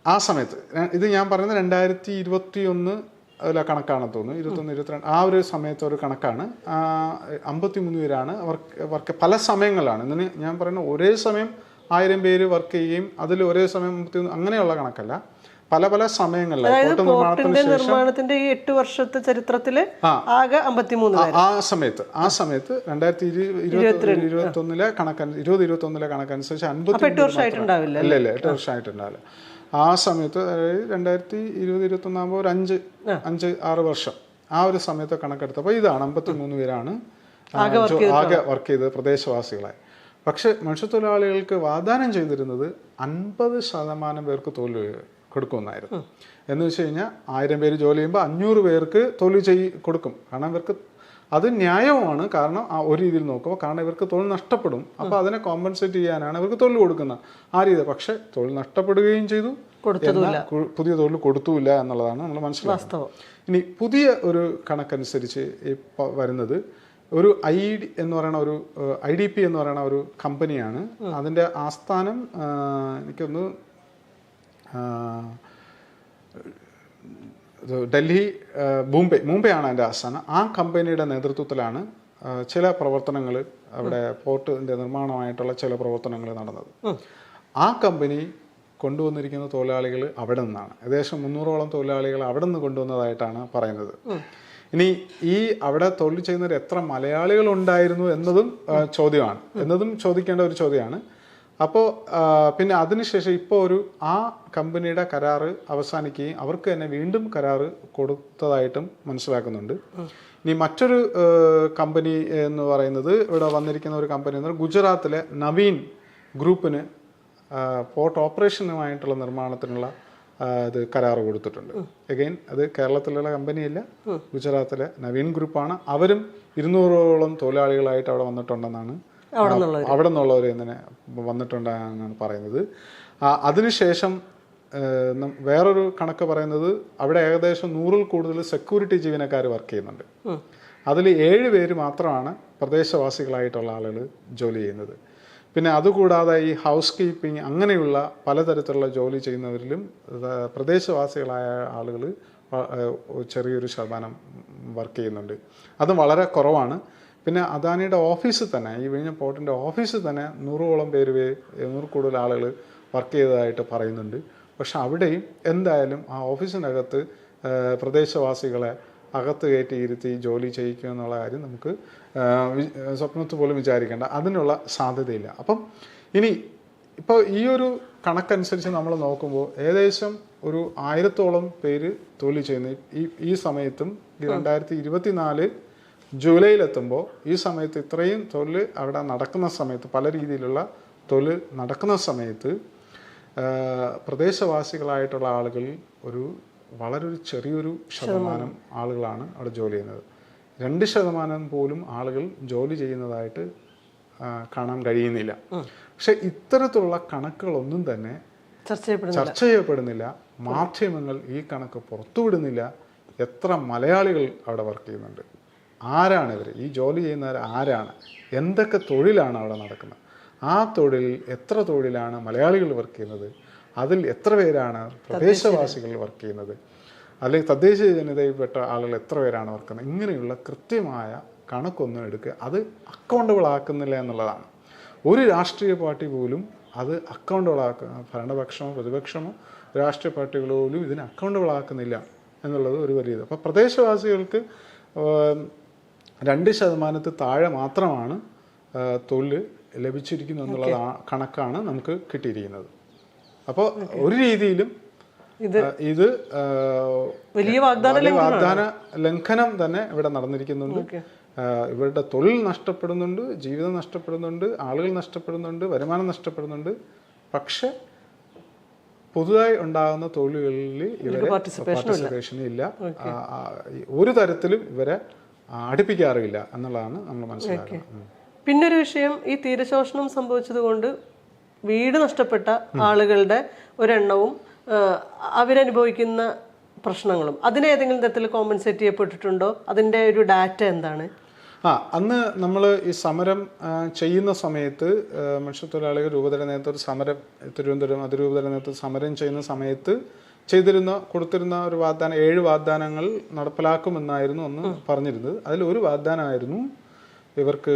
[SPEAKER 2] ആ സമയത്ത്. ഇത് ഞാൻ പറയുന്നത് 2021 കണക്കാണെന്ന് തോന്നുന്നു, 21, 22 ആ ഒരു സമയത്ത് ഒരു കണക്കാണ്. 53 പേരാണ് വർക്ക് പല സമയങ്ങളിലാണ്. ഇതിന് ഞാൻ പറയുന്നത് ഒരേ സമയം 1000 പേര് വർക്ക് ചെയ്യുകയും അതിൽ ഒരേ സമയം 51 അങ്ങനെയുള്ള കണക്കല്ല. പല പല സമയങ്ങളിൽ
[SPEAKER 1] പോർട്ടിന്റെ നിർമ്മാണത്തിന്റെ ഈ 8 വർഷത്തെ ചരിത്രത്തില് ആകെ 53 പേര്.
[SPEAKER 2] ആ സമയത്ത് 2021 കണക്കനുസരിച്ച്
[SPEAKER 1] 8 വർഷമായിട്ടുണ്ടാവില്ല.
[SPEAKER 2] ഇല്ല 8 വർഷമായിട്ടുണ്ടാവില്ല. ആ സമയത്ത് 2020-21 ആകുമ്പോൾ ഒരു 5-6 വർഷം ആ ഒരു സമയത്ത് കണക്കെടുത്തപ്പോൾ ഇതാണ് 53 പേരാണ് ആകെ വർക്ക് ചെയ്തത് പ്രദേശവാസികളായി. പക്ഷെ മത്സ്യത്തൊഴിലാളികൾക്ക് വാഗ്ദാനം ചെയ്തിരുന്നത് 50% പേർക്ക് തൊഴിൽ കൊടുക്കുമെന്നായിരുന്നു. എന്ന് വെച്ച് കഴിഞ്ഞാൽ 1000 പേര് ജോലി ചെയ്യുമ്പോൾ 500 പേർക്ക് തൊഴിൽ കൊടുക്കും. കാരണം ഇവർക്ക് അത് ന്യായവുമാണ്. കാരണം ഒരു രീതിയിൽ നോക്കുമ്പോൾ കാരണം ഇവർക്ക് തൊഴിൽ നഷ്ടപ്പെടും. അപ്പോൾ അതിനെ കോമ്പൻസേറ്റ് ചെയ്യാനാണ് ഇവർക്ക് തൊഴിൽ കൊടുക്കുന്നത് ആ രീതി. പക്ഷെ തൊഴിൽ നഷ്ടപ്പെടുകയും ചെയ്തു, പുതിയ തൊഴിൽ കൊടുത്തുമില്ല എന്നുള്ളതാണ് നമ്മൾ മനസ്സിലാക്കുന്നത്. ഇനി പുതിയ ഒരു കണക്കനുസരിച്ച് ഇപ്പോൾ വരുന്നത് ഒരു IDP എന്ന് പറയുന്ന ഒരു കമ്പനിയാണ്. അതിൻ്റെ ആസ്ഥാനം എനിക്കൊന്ന് ഡൽഹി മുംബൈ ആണ് അതിൻ്റെ ആസ്ഥാനം. ആ കമ്പനിയുടെ നേതൃത്വത്തിലാണ് ചില പ്രവർത്തനങ്ങൾ അവിടെ പോർട്ടിൻ്റെ നിർമ്മാണമായിട്ടുള്ള ചില പ്രവർത്തനങ്ങൾ നടന്നത്. ആ കമ്പനി കൊണ്ടുവന്നിരിക്കുന്ന തൊഴിലാളികൾ അവിടെ നിന്നാണ്. ഏകദേശം 300ഓളം തൊഴിലാളികൾ അവിടെ നിന്ന് കൊണ്ടുവന്നതായിട്ടാണ് പറയുന്നത്. ഇനി ഈ അവിടെ തൊഴിൽ ചെയ്യുന്നവർ എത്ര മലയാളികൾ ഉണ്ടായിരുന്നു എന്നതും ചോദിക്കേണ്ട ഒരു ചോദ്യമാണ്. അപ്പോൾ പിന്നെ അതിനുശേഷം ഇപ്പോൾ ആ കമ്പനിയുടെ കരാറ് അവസാനിക്കുകയും അവർക്ക് തന്നെ വീണ്ടും കരാറ് കൊടുത്തതായിട്ടും മനസ്സിലാക്കുന്നുണ്ട്. ഇനി മറ്റൊരു കമ്പനി എന്ന് പറയുന്നത് ഇവിടെ വന്നിരിക്കുന്ന ഒരു കമ്പനി എന്ന് പറയുന്നത് ഗുജറാത്തിലെ നവീൻ ഗ്രൂപ്പിന് പോർട്ട് ഓപ്പറേഷനുമായിട്ടുള്ള നിർമ്മാണത്തിനുള്ള ഇത് കരാറ് കൊടുത്തിട്ടുണ്ട്. അഗൈൻ അത് കേരളത്തിലുള്ള കമ്പനിയല്ല, ഗുജറാത്തിലെ നവീൻ ഗ്രൂപ്പാണ്. അവരും 200ഓളം തൊഴിലാളികളായിട്ട് അവിടെ വന്നിട്ടുണ്ടെന്നാണ് അവിടെ നിന്നുള്ളവർ തന്നെ വന്നിട്ടുണ്ടെന്നാണ് പറയുന്നത്. അതിനുശേഷം വേറൊരു കണക്ക് പറയുന്നത് അവിടെ ഏകദേശം 100-ൽ കൂടുതൽ സെക്യൂരിറ്റി ജീവനക്കാർ വർക്ക് ചെയ്യുന്നുണ്ട്. അതിൽ 7 പേര് മാത്രമാണ് പ്രദേശവാസികളായിട്ടുള്ള ആളുകൾ ജോലി ചെയ്യുന്നത്. പിന്നെ അതുകൂടാതെ ഈ ഹൗസ് കീപ്പിംഗ് അങ്ങനെയുള്ള പലതരത്തിലുള്ള ജോലി ചെയ്യുന്നവരിലും പ്രദേശവാസികളായ ആളുകൾ ചെറിയൊരു ശതമാനം വർക്ക് ചെയ്യുന്നുണ്ട്. അതും വളരെ കുറവാണ്. പിന്നെ അദാനിയുടെ ഓഫീസിൽ തന്നെ, ഈ വിഴിഞ്ഞം പോർട്ടിൻ്റെ ഓഫീസിൽ തന്നെ 100ഓളം പേര് 100 കൂടുതൽ ആളുകൾ വർക്ക് ചെയ്തതായിട്ട് പറയുന്നുണ്ട്. പക്ഷെ അവിടെയും എന്തായാലും ആ ഓഫീസിനകത്ത് പ്രദേശവാസികളെ അകത്ത് കയറ്റി ഇരുത്തി ജോലി ചെയ്യിക്കുക എന്നുള്ള കാര്യം നമുക്ക് സ്വപ്നത്തിൽ പോലും വിചാരിക്കേണ്ട, അതിനുള്ള സാധ്യതയില്ല. അപ്പം ഇനി ഇപ്പോൾ ഈ ഒരു കണക്കനുസരിച്ച് നമ്മൾ നോക്കുമ്പോൾ ഏകദേശം ഒരു 1000ഓളം പേര് തൊഴിൽ ചെയ്യുന്ന ഈ സമയത്തും 2024 ജൂലൈയിലെത്തുമ്പോൾ ഈ സമയത്ത് ഇത്രയും തൊഴിൽ അവിടെ നടക്കുന്ന സമയത്ത്, പല രീതിയിലുള്ള തൊഴിൽ നടക്കുന്ന സമയത്ത് പ്രദേശവാസികളായിട്ടുള്ള ആളുകൾ വളരെ ചെറിയൊരു ശതമാനം ആളുകളാണ് അവിടെ ജോലി ചെയ്യുന്നത്. 2% പോലും ആളുകൾ ജോലി ചെയ്യുന്നതായിട്ട് കാണാൻ കഴിയുന്നില്ല. പക്ഷെ ഇത്തരത്തിലുള്ള കണക്കുകളൊന്നും തന്നെ ചർച്ച ചെയ്യപ്പെടുന്നില്ല. മാധ്യമങ്ങൾ ഈ കണക്ക് പുറത്തുവിടുന്നില്ല. എത്ര മലയാളികൾ അവിടെ വർക്ക് ചെയ്യുന്നുണ്ട്, ആരാണ് ഇവർ, ഈ ജോലി ചെയ്യുന്നവർ ആരാണ്, എന്തൊക്കെ തൊഴിലാണ് അവിടെ നടക്കുന്നത്, ആ തൊഴിലിൽ എത്ര തൊഴിലാണ് മലയാളികൾ വർക്ക് ചെയ്യുന്നത്, അതിൽ എത്ര പേരാണ് പ്രദേശവാസികൾ വർക്ക് ചെയ്യുന്നത്, അല്ലെങ്കിൽ തദ്ദേശ ജനതയിൽപ്പെട്ട ആളുകൾ എത്ര പേരാണ് വർക്ക് ചെയ്യുന്നത്, ഇങ്ങനെയുള്ള കൃത്യമായ കണക്കൊന്നും എടുക്കുക. അത് അക്കൗണ്ടബിൾ ആക്കുന്നില്ല എന്നുള്ളതാണ്. ഒരു രാഷ്ട്രീയ പാർട്ടി പോലും അത് അക്കൗണ്ടബിൾ ഭരണപക്ഷമോ പ്രതിപക്ഷമോ രാഷ്ട്രീയ പാർട്ടികൾ പോലും ഇതിനെ അക്കൗണ്ടബിൾ ആക്കുന്നില്ല എന്നുള്ളത് ഒരു വലിയത്. അപ്പോൾ പ്രദേശവാസികൾക്ക് 2% താഴെ മാത്രമാണ് തൊഴിൽ ലഭിച്ചിരിക്കുന്നു എന്നുള്ള കണക്കാണ് നമുക്ക് കിട്ടിയിരിക്കുന്നത്. അപ്പോൾ ഒരു രീതിയിലും ഇത് വലിയ വാഗ്ദാന ലംഘനം തന്നെ ഇവിടെ നടന്നിരിക്കുന്നുണ്ട്. ഇവരുടെ തൊഴിൽ നഷ്ടപ്പെടുന്നുണ്ട്, ജീവിതം നഷ്ടപ്പെടുന്നുണ്ട്, ആളുകൾ നഷ്ടപ്പെടുന്നുണ്ട്, വരുമാനം നഷ്ടപ്പെടുന്നുണ്ട്. പക്ഷെ പുതുതായി ഉണ്ടാകുന്ന തൊഴിലുകളിൽ ഇവരെ പാർട്ടിസിപ്പേഷൻ ഇല്ല, ഒരു തരത്തിലും ഇവരെ അടുപ്പിക്കാറില്ല എന്നുള്ളതാണ് നമ്മൾ മനസ്സിലാക്കുന്നത്.
[SPEAKER 1] പിന്നൊരു വിഷയം, ഈ തീരശോഷണം സംഭവിച്ചത് കൊണ്ട് വീട് നഷ്ടപ്പെട്ട ആളുകളുടെ ഒരെണ്ണവും അവരനുഭവിക്കുന്ന പ്രശ്നങ്ങളും അതിനെ ഏതെങ്കിലും തരത്തിൽ കോമ്പൻസേറ്റ് ചെയ്യപ്പെട്ടിട്ടുണ്ടോ? അതിൻ്റെ ഒരു ഡാറ്റ എന്താണ്?
[SPEAKER 2] അന്ന് നമ്മൾ ഈ സമരം ചെയ്യുന്ന സമയത്ത് മത്സ്യത്തൊഴിലാളികൾ രൂപതര നേതൃത്വം സമരം തിരുവനന്തപുരം അതിരൂപതര നേതൃത്വം സമരം ചെയ്യുന്ന സമയത്ത് കൊടുത്തിരുന്ന ഒരു വാഗ്ദാനം, 7 വാഗ്ദാനങ്ങൾ നടപ്പിലാക്കുമെന്നായിരുന്നു അന്ന് പറഞ്ഞിരുന്നത്. അതിൽ ഒരു വാഗ്ദാനമായിരുന്നു ഇവർക്ക്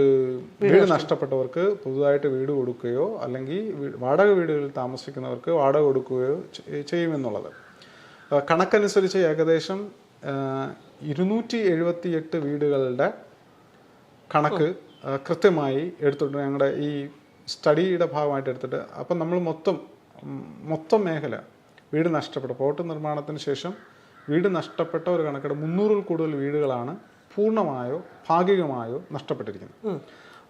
[SPEAKER 2] വീട് നഷ്ടപ്പെട്ടവർക്ക് പുതുതായിട്ട് വീട് കൊടുക്കുകയോ അല്ലെങ്കിൽ വാടക വീടുകളിൽ താമസിക്കുന്നവർക്ക് വാടക കൊടുക്കുകയോ ചെയ്യുമെന്നുള്ളത്. കണക്കനുസരിച്ച് ഏകദേശം 278 വീടുകളുടെ കണക്ക് കൃത്യമായി എടുത്തിട്ടുണ്ട് ഞങ്ങളുടെ ഈ സ്റ്റഡിയുടെ ഭാഗമായിട്ട് എടുത്തിട്ട്. അപ്പം നമ്മൾ മൊത്തം മേഖല വീട് നഷ്ടപ്പെട്ട പ്ലോട്ട് നിർമ്മാണത്തിന് ശേഷം വീട് നഷ്ടപ്പെട്ട ഒരു കണക്കെട് 300-ൽ കൂടുതൽ വീടുകളാണ് പൂർണ്ണമായോ ഭാഗികമായോ നഷ്ടപ്പെട്ടിരിക്കുന്നത്.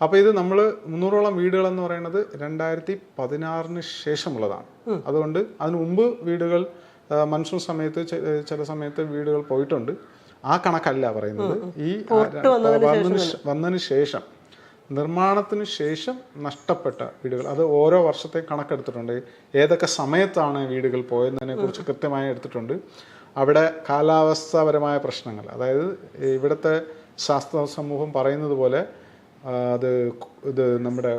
[SPEAKER 2] അപ്പോൾ ഇത് നമ്മൾ 300ഓളം വീടുകളെന്ന് പറയുന്നത് 2016 ശേഷമുള്ളതാണ്. അതുകൊണ്ട് അതിനു മുമ്പ് വീടുകൾ മൺസൂൺ സമയത്ത് ചില സമയത്ത് വീടുകൾ പോയിട്ടുണ്ട്. ആ കണക്കല്ല പറയുന്നത്. ഈ വന്നതിന് ശേഷം നിർമ്മാണത്തിന് ശേഷം നഷ്ടപ്പെട്ട വീടുകൾ, അത് ഓരോ വർഷത്തെ കണക്കെടുത്തിട്ടുണ്ട്. ഏതൊക്കെ സമയത്താണ് വീടുകൾ പോയതിനെ കുറിച്ച് കൃത്യമായി എടുത്തിട്ടുണ്ട്. അവിടെ കാലാവസ്ഥാപരമായ പ്രശ്നങ്ങൾ, അതായത് ഇവിടുത്തെ ശാസ്ത്ര സമൂഹം പറയുന്നത് പോലെ ഇത് നമ്മുടെ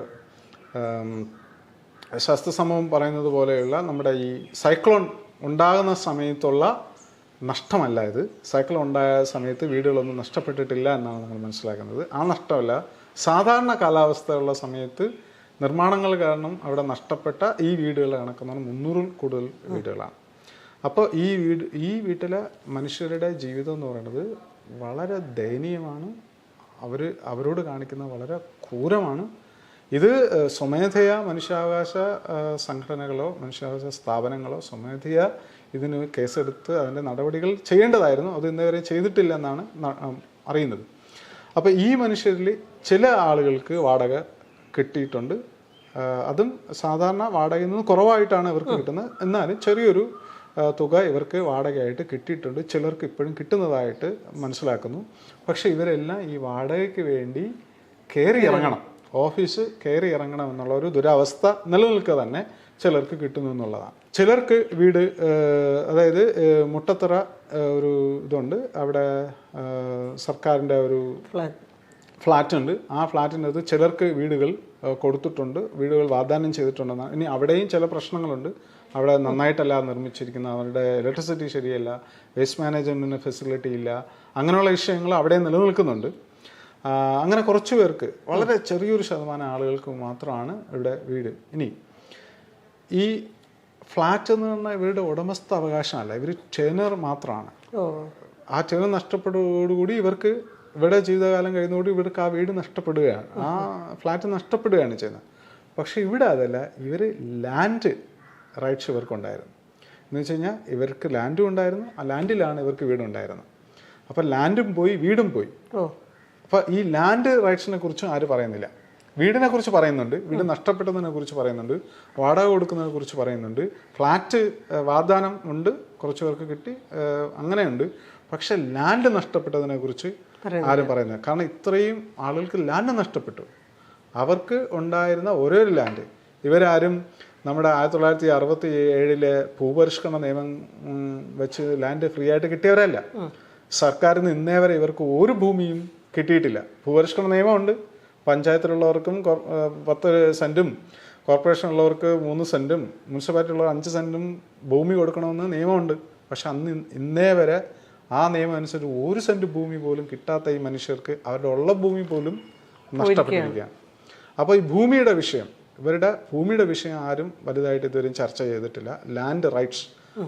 [SPEAKER 2] ശാസ്ത്ര സമൂഹം പറയുന്നത് പോലെയുള്ള നമ്മുടെ ഈ സൈക്ലോൺ ഉണ്ടാകുന്ന സമയത്തുള്ള നഷ്ടമല്ല ഇത്. സൈക്ലോൺ ഉണ്ടായ സമയത്ത് വീടുകളൊന്നും നഷ്ടപ്പെട്ടിട്ടില്ല എന്നാണ് നമ്മൾ മനസ്സിലാക്കുന്നത്. ആ നഷ്ടമല്ല, സാധാരണ കാലാവസ്ഥയുള്ള സമയത്ത് നിർമ്മാണങ്ങൾ കാരണം അവിടെ നഷ്ടപ്പെട്ട ഈ വീടുകളുടെ കണക്കെന്ന് 300-ൽ കൂടുതൽ വീടുകളാണ്. അപ്പോൾ ഈ വീട്ടിലെ മനുഷ്യരുടെ ജീവിതം എന്ന് പറയുന്നത് വളരെ ദയനീയമാണ്. അവരോട് കാണിക്കുന്ന വളരെ ക്രൂരമാണ്. ഇത് സ്വമേധയാ മനുഷ്യാവകാശ സംഘടനകളോ മനുഷ്യാവകാശ സ്ഥാപനങ്ങളോ സ്വമേധയാ ഇതിന് കേസെടുത്ത് അതിൻ്റെ നടപടികൾ ചെയ്യേണ്ടതായിരുന്നു. അത് ഇന്നേവരെ ചെയ്തിട്ടില്ല എന്നാണ് അറിയുന്നത്. അപ്പോൾ ഈ മനുഷ്യരിൽ ചില ആളുകൾക്ക് വാടക കിട്ടിയിട്ടുണ്ട്. അതും സാധാരണ വാടകയിൽ നിന്ന് കുറവായിട്ടാണ് ഇവർക്ക് കിട്ടുന്നത്. എന്നാലും ചെറിയൊരു തുക ഇവർക്ക് വാടകയായിട്ട് കിട്ടിയിട്ടുണ്ട്. ചിലർക്ക് ഇപ്പോഴും കിട്ടുന്നതായിട്ട് മനസ്സിലാക്കുന്നു. പക്ഷെ ഇവരെല്ലാം ഈ വാടകയ്ക്ക് വേണ്ടി കയറി ഇറങ്ങണം, ഓഫീസ് കയറി ഇറങ്ങണം എന്നുള്ള ഒരു ദുരവസ്ഥ നിലനിൽക്കുക തന്നെ ചിലർക്ക് കിട്ടുന്നു എന്നുള്ളതാണ്. ചിലർക്ക് വീട്, അതായത് മുട്ടത്തറ ഒരു ഇതുണ്ട്, അവിടെ സർക്കാരിൻ്റെ ഒരു ഫ്ലാറ്റ് ഉണ്ട്. ആ ഫ്ലാറ്റിനകത്ത് ചിലർക്ക് വീടുകൾ കൊടുത്തിട്ടുണ്ട്, വീടുകൾ വാഗ്ദാനം ചെയ്തിട്ടുണ്ടെന്നാണ്. ഇനി അവിടെയും ചില പ്രശ്നങ്ങളുണ്ട്. അവിടെ നന്നായിട്ടല്ല നിർമ്മിച്ചിരിക്കുന്നത്, അവരുടെ ഇലക്ട്രിസിറ്റി ശരിയല്ല, വേസ്റ്റ് മാനേജ്മെൻറ്റിന് ഫെസിലിറ്റി ഇല്ല, അങ്ങനെയുള്ള വിഷയങ്ങൾ അവിടെ നിലനിൽക്കുന്നുണ്ട്. അങ്ങനെ കുറച്ച് പേർക്ക്, വളരെ ചെറിയൊരു ശതമാനം ആളുകൾക്ക് മാത്രമാണ് ഇവിടെ വീട്. ഇനി ഈ ഫ്ലാറ്റ് എന്ന് പറഞ്ഞാൽ ഇവരുടെ ഉടമസ്ഥ അവകാശമല്ല, ഇവർ ടെനർ മാത്രമാണ്. ആ ടെനർ നഷ്ടപ്പെടുകയോടുകൂടി ഇവർക്ക് ഇവിടെ ജീവിതകാലം കഴിയുന്നതോടെ ഇവർക്ക് ആ വീട് നഷ്ടപ്പെടുകയാണ്, ആ ഫ്ലാറ്റ് നഷ്ടപ്പെടുകയാണ് ചെയ്യുന്നത്. പക്ഷെ ഇവിടെ അതല്ല, ഇവർ ലാൻഡ് റൈറ്റ്സ് ഇവർക്കുണ്ടായിരുന്നു. എന്ന് വെച്ച് കഴിഞ്ഞാൽ ഇവർക്ക് ലാൻഡും ഉണ്ടായിരുന്നു, ആ ലാൻഡിലാണ് ഇവർക്ക് വീടുണ്ടായിരുന്നത്. അപ്പം ലാൻഡും പോയി വീടും പോയി. അപ്പോൾ ഈ ലാൻഡ് റൈറ്റ്സിനെ കുറിച്ചും ആരും പറയുന്നില്ല. വീടിനെ കുറിച്ച് പറയുന്നുണ്ട്, വീട് നഷ്ടപ്പെട്ടതിനെ കുറിച്ച് പറയുന്നുണ്ട്, വാടക കൊടുക്കുന്നതിനെ കുറിച്ച് പറയുന്നുണ്ട്, ഫ്ലാറ്റ് വാഗ്ദാനം ഉണ്ട്, കുറച്ച് പേർക്ക് കിട്ടി, അങ്ങനെയുണ്ട്. പക്ഷെ ലാൻഡ് നഷ്ടപ്പെട്ടതിനെ കുറിച്ച് ആരും പറയുന്നില്ല. കാരണം ഇത്രയും ആളുകൾക്ക് ലാൻഡ് നഷ്ടപ്പെട്ടു. അവർക്ക് ഉണ്ടായിരുന്ന ഒരേ ഒരു ലാൻഡ്, ഇവരാരും നമ്മുടെ 1967 ഭൂപരിഷ്കരണ നിയമം വെച്ച് ലാൻഡ് ഫ്രീ ആയിട്ട് കിട്ടിയവരല്ല. സർക്കാരിൽ നിന്ന് ഇന്നേ വരെ ഇവർക്ക് ഒരു ഭൂമിയും കിട്ടിയിട്ടില്ല. ഭൂപരിഷ്കരണ നിയമമുണ്ട്, പഞ്ചായത്തിലുള്ളവർക്കും 10 സെൻറ്റും, കോർപ്പറേഷനുള്ളവർക്ക് 3 സെൻറ്റും, മുനിസിപ്പാലിറ്റി ഉള്ളവർ 5 സെൻറ്റും ഭൂമി കൊടുക്കണമെന്ന് നിയമമുണ്ട്. പക്ഷെ അന്ന് ഇന്നേ വരെ ആ നിയമം അനുസരിച്ച് 1 സെൻറ്റ് ഭൂമി പോലും കിട്ടാത്ത ഈ മനുഷ്യർക്ക് അവരുടെ ഉള്ള ഭൂമി പോലും നഷ്ടപ്പെട്ടിരിക്കുകയാണ്. അപ്പോൾ ഈ ഭൂമിയുടെ വിഷയം, ഇവരുടെ ഭൂമിയുടെ വിഷയം ആരും വലുതായിട്ട് ഇതുവരെയും ചർച്ച ചെയ്തിട്ടില്ല. ലാൻഡ് റൈറ്റ്സ്,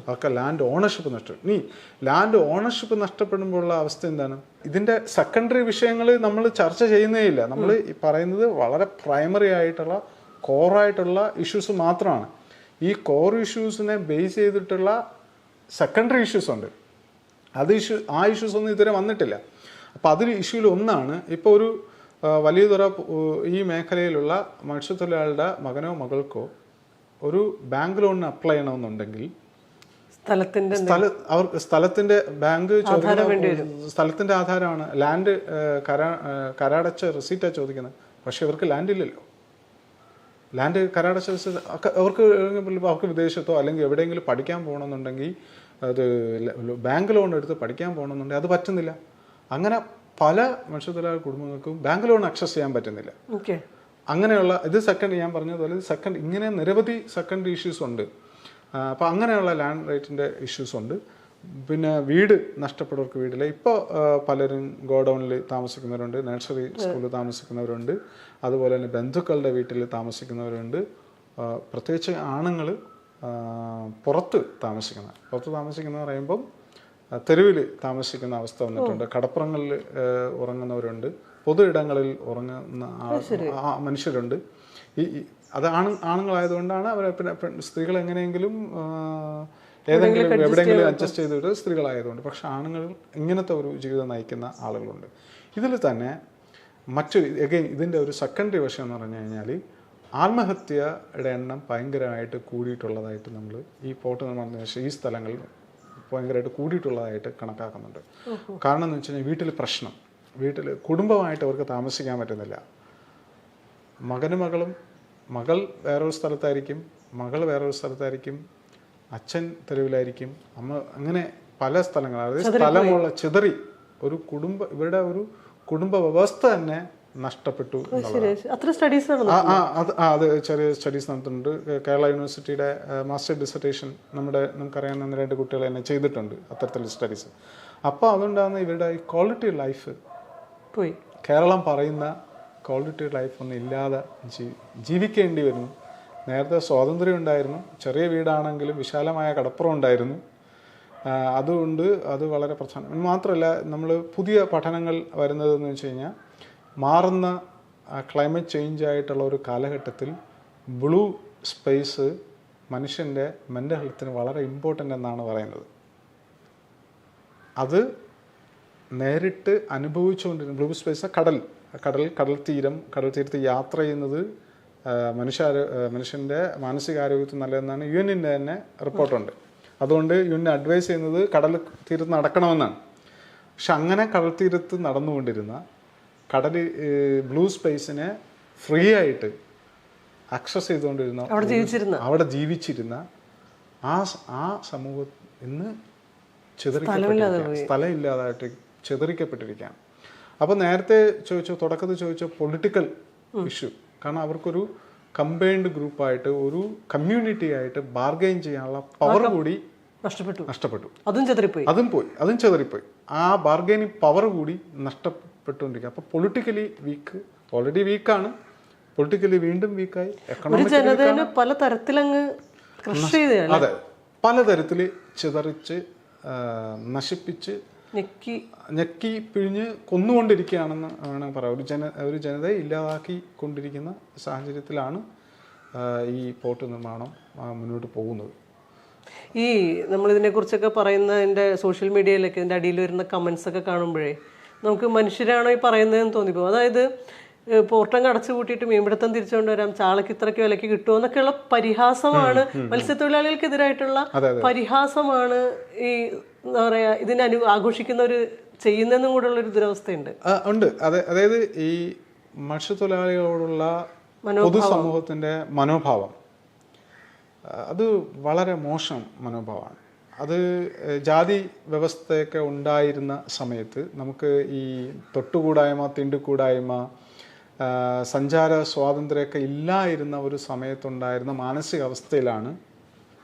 [SPEAKER 2] അവർക്ക് ലാൻഡ് ഓണർഷിപ്പ് നഷ്ടപ്പെട്ടു. ഇനി ലാൻഡ് ഓണർഷിപ്പ് നഷ്ടപ്പെടുമ്പോഴുള്ള അവസ്ഥ എന്താണ്? ഇതിൻ്റെ സെക്കൻഡറി വിഷയങ്ങൾ നമ്മൾ ചർച്ച ചെയ്യുന്നേ ഇല്ല. നമ്മൾ ഈ പറയുന്നത് വളരെ പ്രൈമറി ആയിട്ടുള്ള കോറായിട്ടുള്ള ഇഷ്യൂസ് മാത്രമാണ്. ഈ കോർ ഇഷ്യൂസിനെ ബേസ് ചെയ്തിട്ടുള്ള സെക്കൻഡറി ഇഷ്യൂസ് ഉണ്ട്. ആ ഇഷ്യൂസ് ഒന്നും ഇതുവരെ വന്നിട്ടില്ല. അപ്പോൾ അതിൽ ഇഷ്യൂവിൽ ഒന്നാണ്, ഇപ്പോൾ ഒരു വലിയ തുറ ഈ മേഖലയിലുള്ള മത്സ്യത്തൊഴിലാളിയുടെ മകനോ മകൾക്കോ ഒരു ബാങ്ക് ലോണിന് അപ്ലൈ ചെയ്യണമെന്നുണ്ടെങ്കിൽ സ്ഥലത്തിന്റെ ബാങ്ക് സ്ഥലത്തിന്റെ ആധാരമാണ്, ലാൻഡ് കരാടച്ച റെസീറ്റാണ് ചോദിക്കുന്നത്. പക്ഷെ ഇവർക്ക് ലാൻഡ് ഇല്ലല്ലോ. ലാൻഡ് കരാടച്ച റെസീറ്റ് അവർക്ക് വിദേശത്തോ അല്ലെങ്കിൽ എവിടെയെങ്കിലും പഠിക്കാൻ പോകണമെന്നുണ്ടെങ്കിൽ, അത് ബാങ്ക് ലോൺ എടുത്ത് പഠിക്കാൻ പോകണമെന്നുണ്ടെങ്കിൽ അത് പറ്റുന്നില്ല. അങ്ങനെ പല മത്സ്യത്തൊഴിലാളി കുടുംബങ്ങൾക്കും ബാങ്ക് ലോൺ ആക്സസ് ചെയ്യാൻ പറ്റുന്നില്ല. അങ്ങനെയുള്ള ഇത് ഞാൻ പറഞ്ഞതുപോലെ ഇങ്ങനെ നിരവധി സെക്കൻഡറി ഇഷ്യൂസ് ഉണ്ട്. അപ്പോൾ അങ്ങനെയുള്ള ലാൻഡ് റൈറ്റിൻ്റെ ഇഷ്യൂസ് ഉണ്ട്. പിന്നെ വീട് നഷ്ടപ്പെട്ടവർക്ക് വീടില്ല. ഇപ്പോൾ പലരും ഗോഡൗണിൽ താമസിക്കുന്നവരുണ്ട്, നഴ്സറി സ്കൂളിൽ താമസിക്കുന്നവരുണ്ട്, അതുപോലെ തന്നെ ബന്ധുക്കളുടെ വീട്ടിൽ താമസിക്കുന്നവരുണ്ട്. പ്രത്യേകിച്ച് ആണുങ്ങൾ പുറത്ത് താമസിക്കുന്ന പറയുമ്പം തെരുവിൽ താമസിക്കുന്ന അവസ്ഥ വന്നിട്ടുണ്ട്. കടപ്പുറങ്ങളിൽ ഉറങ്ങുന്നവരുണ്ട്, പൊതു ഇടങ്ങളിൽ ഉറങ്ങുന്ന മനുഷ്യരുണ്ട്. അത് ആണുങ്ങളായതുകൊണ്ടാണ് അവരെ പിന്നെ സ്ത്രീകൾ എങ്ങനെയെങ്കിലും എവിടെയെങ്കിലും അഡ്ജസ്റ്റ് ചെയ്തിട്ട് സ്ത്രീകളായതുകൊണ്ട്. പക്ഷെ ആണുങ്ങൾ ഇങ്ങനത്തെ ഒരു ജീവിതം നയിക്കുന്ന ആളുകളുണ്ട്. ഇതിൽ തന്നെ ഇതിൻ്റെ ഒരു സെക്കൻഡറി വശം എന്ന് പറഞ്ഞു കഴിഞ്ഞാൽ ആത്മഹത്യയുടെ എണ്ണം ഭയങ്കരമായിട്ട് കൂടിയിട്ടുള്ളതായിട്ട് നമ്മൾ ഈ പോർട്ട് നിർമ്മാണത്തിന് ശേഷം ഈ സ്ഥലങ്ങളിൽ ഭയങ്കരമായിട്ട് കൂടിയിട്ടുള്ളതായിട്ട് കണക്കാക്കുന്നുണ്ട്. കാരണം എന്ന് വെച്ച് കഴിഞ്ഞാൽ വീട്ടിൽ കുടുംബമായിട്ട് അവർക്ക് താമസിക്കാൻ പറ്റുന്നില്ല. മകൾ വേറൊരു സ്ഥലത്തായിരിക്കും, മകൾ വേറൊരു സ്ഥലത്തായിരിക്കും, അച്ഛൻ തെരുവിലായിരിക്കും, അമ്മ, അങ്ങനെ പല സ്ഥലങ്ങൾ, അതായത് സ്ഥലമുള്ള ചിതറി ഇവരുടെ ഒരു കുടുംബ വ്യവസ്ഥ തന്നെ നഷ്ടപ്പെട്ടു. അത് ചെറിയ സ്റ്റഡീസ് നടത്തുന്നുണ്ട്. കേരള യൂണിവേഴ്സിറ്റിയുടെ മാസ്റ്റർ ഡിസർട്ടേഷൻ നമുക്കറിയാവുന്ന 2 കുട്ടികൾ തന്നെ ചെയ്തിട്ടുണ്ട് അത്തരത്തിലുള്ള സ്റ്റഡീസ്. അപ്പോൾ അതുകൊണ്ടാണ് ഇവരുടെ ഈ ക്വാളിറ്റി ലൈഫ് പോയി. കേരളം പറയുന്ന ക്വാളിറ്റി ലൈഫ് ഒന്നും ഇല്ലാതെ ജീവിക്കേണ്ടി വരുന്നു. നേരത്തെ സ്വാതന്ത്ര്യം ഉണ്ടായിരുന്നു, ചെറിയ വീടാണെങ്കിലും വിശാലമായ കടപ്പുറം ഉണ്ടായിരുന്നു. അതുകൊണ്ട് അത് വളരെ പ്രധാനം. മാത്രമല്ല, നമ്മൾ പുതിയ പഠനങ്ങൾ വരുന്നതെന്ന് വെച്ച് കഴിഞ്ഞാൽ മാറുന്ന ക്ലൈമറ്റ് ചേഞ്ച് ആയിട്ടുള്ള ഒരു കാലഘട്ടത്തിൽ ബ്ലൂ സ്പേസ് മനുഷ്യൻ്റെ മെൻ്റൽ ഹെൽത്തിന് വളരെ ഇമ്പോർട്ടൻ്റ് എന്നാണ് പറയുന്നത്. അത് നേരിട്ട് അനുഭവിച്ചുകൊണ്ടിരുന്ന ബ്ലൂ സ്പേസ് കടൽ തീരത്ത് യാത്ര ചെയ്യുന്നത് മനുഷ്യൻ്റെ മാനസികാരോഗ്യത്തിന് നല്ലതെന്നാണ് UN-ൻ്റെ തന്നെ റിപ്പോർട്ടുണ്ട്. അതുകൊണ്ട് UN അഡ്വൈസ് ചെയ്യുന്നത് കടൽ തീരത്ത് നടക്കണമെന്നാണ്. പക്ഷെ അങ്ങനെ കടൽ തീരത്ത് നടന്നുകൊണ്ടിരുന്ന ബ്ലൂ സ്പേസിനെ ഫ്രീ ആയിട്ട് ആക്സസ് ചെയ്തുകൊണ്ടിരുന്ന അവിടെ ജീവിച്ചിരുന്ന ആ സമൂഹം ഇന്ന് സ്ഥലമില്ലാതായിട്ട് ചിതറിക്കപ്പെട്ടിരിക്കുകയാണ്. അപ്പോൾ നേരത്തെ തുടക്കത്തിൽ ചോദിച്ച പൊളിറ്റിക്കൽ ഇഷ്യൂ, കാരണം അവർക്കൊരു കമ്പൈൻഡ് ഗ്രൂപ്പായിട്ട് ഒരു കമ്മ്യൂണിറ്റി ആയിട്ട് ബാർഗെയിൻ ചെയ്യാനുള്ള പവർ കൂടി നഷ്ടപ്പെട്ടു. അതും ചെതറിപ്പോയി. ആ ബാർഗെയിനിങ് പവർ കൂടി നഷ്ടപ്പെട്ടുകൊണ്ടിരിക്കുക. അപ്പോൾ പൊളിറ്റിക്കലി ഓൾറെഡി വീക്കാണ്, പൊളിറ്റിക്കലി വീണ്ടും വീക്കായി, അതെ, പലതരത്തിൽ ചിതറിച്ച് നശിപ്പിച്ച് ഞെക്കി പിഴിഞ്ഞ് കൊന്നുകൊണ്ടിരിക്കുകയാണെന്ന് വേണമെങ്കിൽ പറയാം. ഒരു ജനതയെ ഇല്ലാതാക്കിക്കൊണ്ടിരിക്കുന്ന സാഹചര്യത്തിലാണ് ഈ പോർട്ട് നിർമ്മാണം മുന്നോട്ട് പോകുന്നത്.
[SPEAKER 1] ഈ നമ്മളിതിനെക്കുറിച്ചൊക്കെ പറയുന്നതിൻ്റെ സോഷ്യൽ മീഡിയയിലൊക്കെ ഇതിൻ്റെ അടിയിൽ വരുന്ന കമൻസ് ഒക്കെ കാണുമ്പോഴേ നമുക്ക് മനുഷ്യരാണോ ഈ പറയുന്നതെന്ന് തോന്നിപ്പോകും. അതായത് പോർട്ടങ്ങ് അടച്ചു കൂട്ടിയിട്ട് മീൻപിടുത്തം തിരിച്ചുകൊണ്ട് വരാം, ചാളക്ക് ഇത്രയ്ക്ക് വിലക്ക് കിട്ടുമോ എന്നൊക്കെയുള്ള പരിഹാസമാണ്, മത്സ്യത്തൊഴിലാളികൾക്കെതിരായിട്ടുള്ള പരിഹാസമാണ് ഈ എന്താ പറയാ ഇതിനെ ആഘോഷിക്കുന്നവർ ചെയ്യുന്നതെന്നും കൂടെ ഉള്ളൊരു ദുരവസ്ഥയുണ്ട്.
[SPEAKER 2] അതായത് ഈ മത്സ്യത്തൊഴിലാളികളോടുള്ള പൊതുസമൂഹത്തിന്റെ മനോഭാവം അത് വളരെ മോശം മനോഭാവമാണ്. അത് ജാതി വ്യവസ്ഥയൊക്കെ ഉണ്ടായിരുന്ന സമയത്ത് നമുക്ക് ഈ തൊട്ടുകൂടായ്മ, തിണ്ടുകൂടായ്മ, സഞ്ചാര സ്വാതന്ത്ര്യമൊക്കെ ഇല്ലായിരുന്ന ഒരു സമയത്തുണ്ടായിരുന്ന മാനസികാവസ്ഥയിലാണ്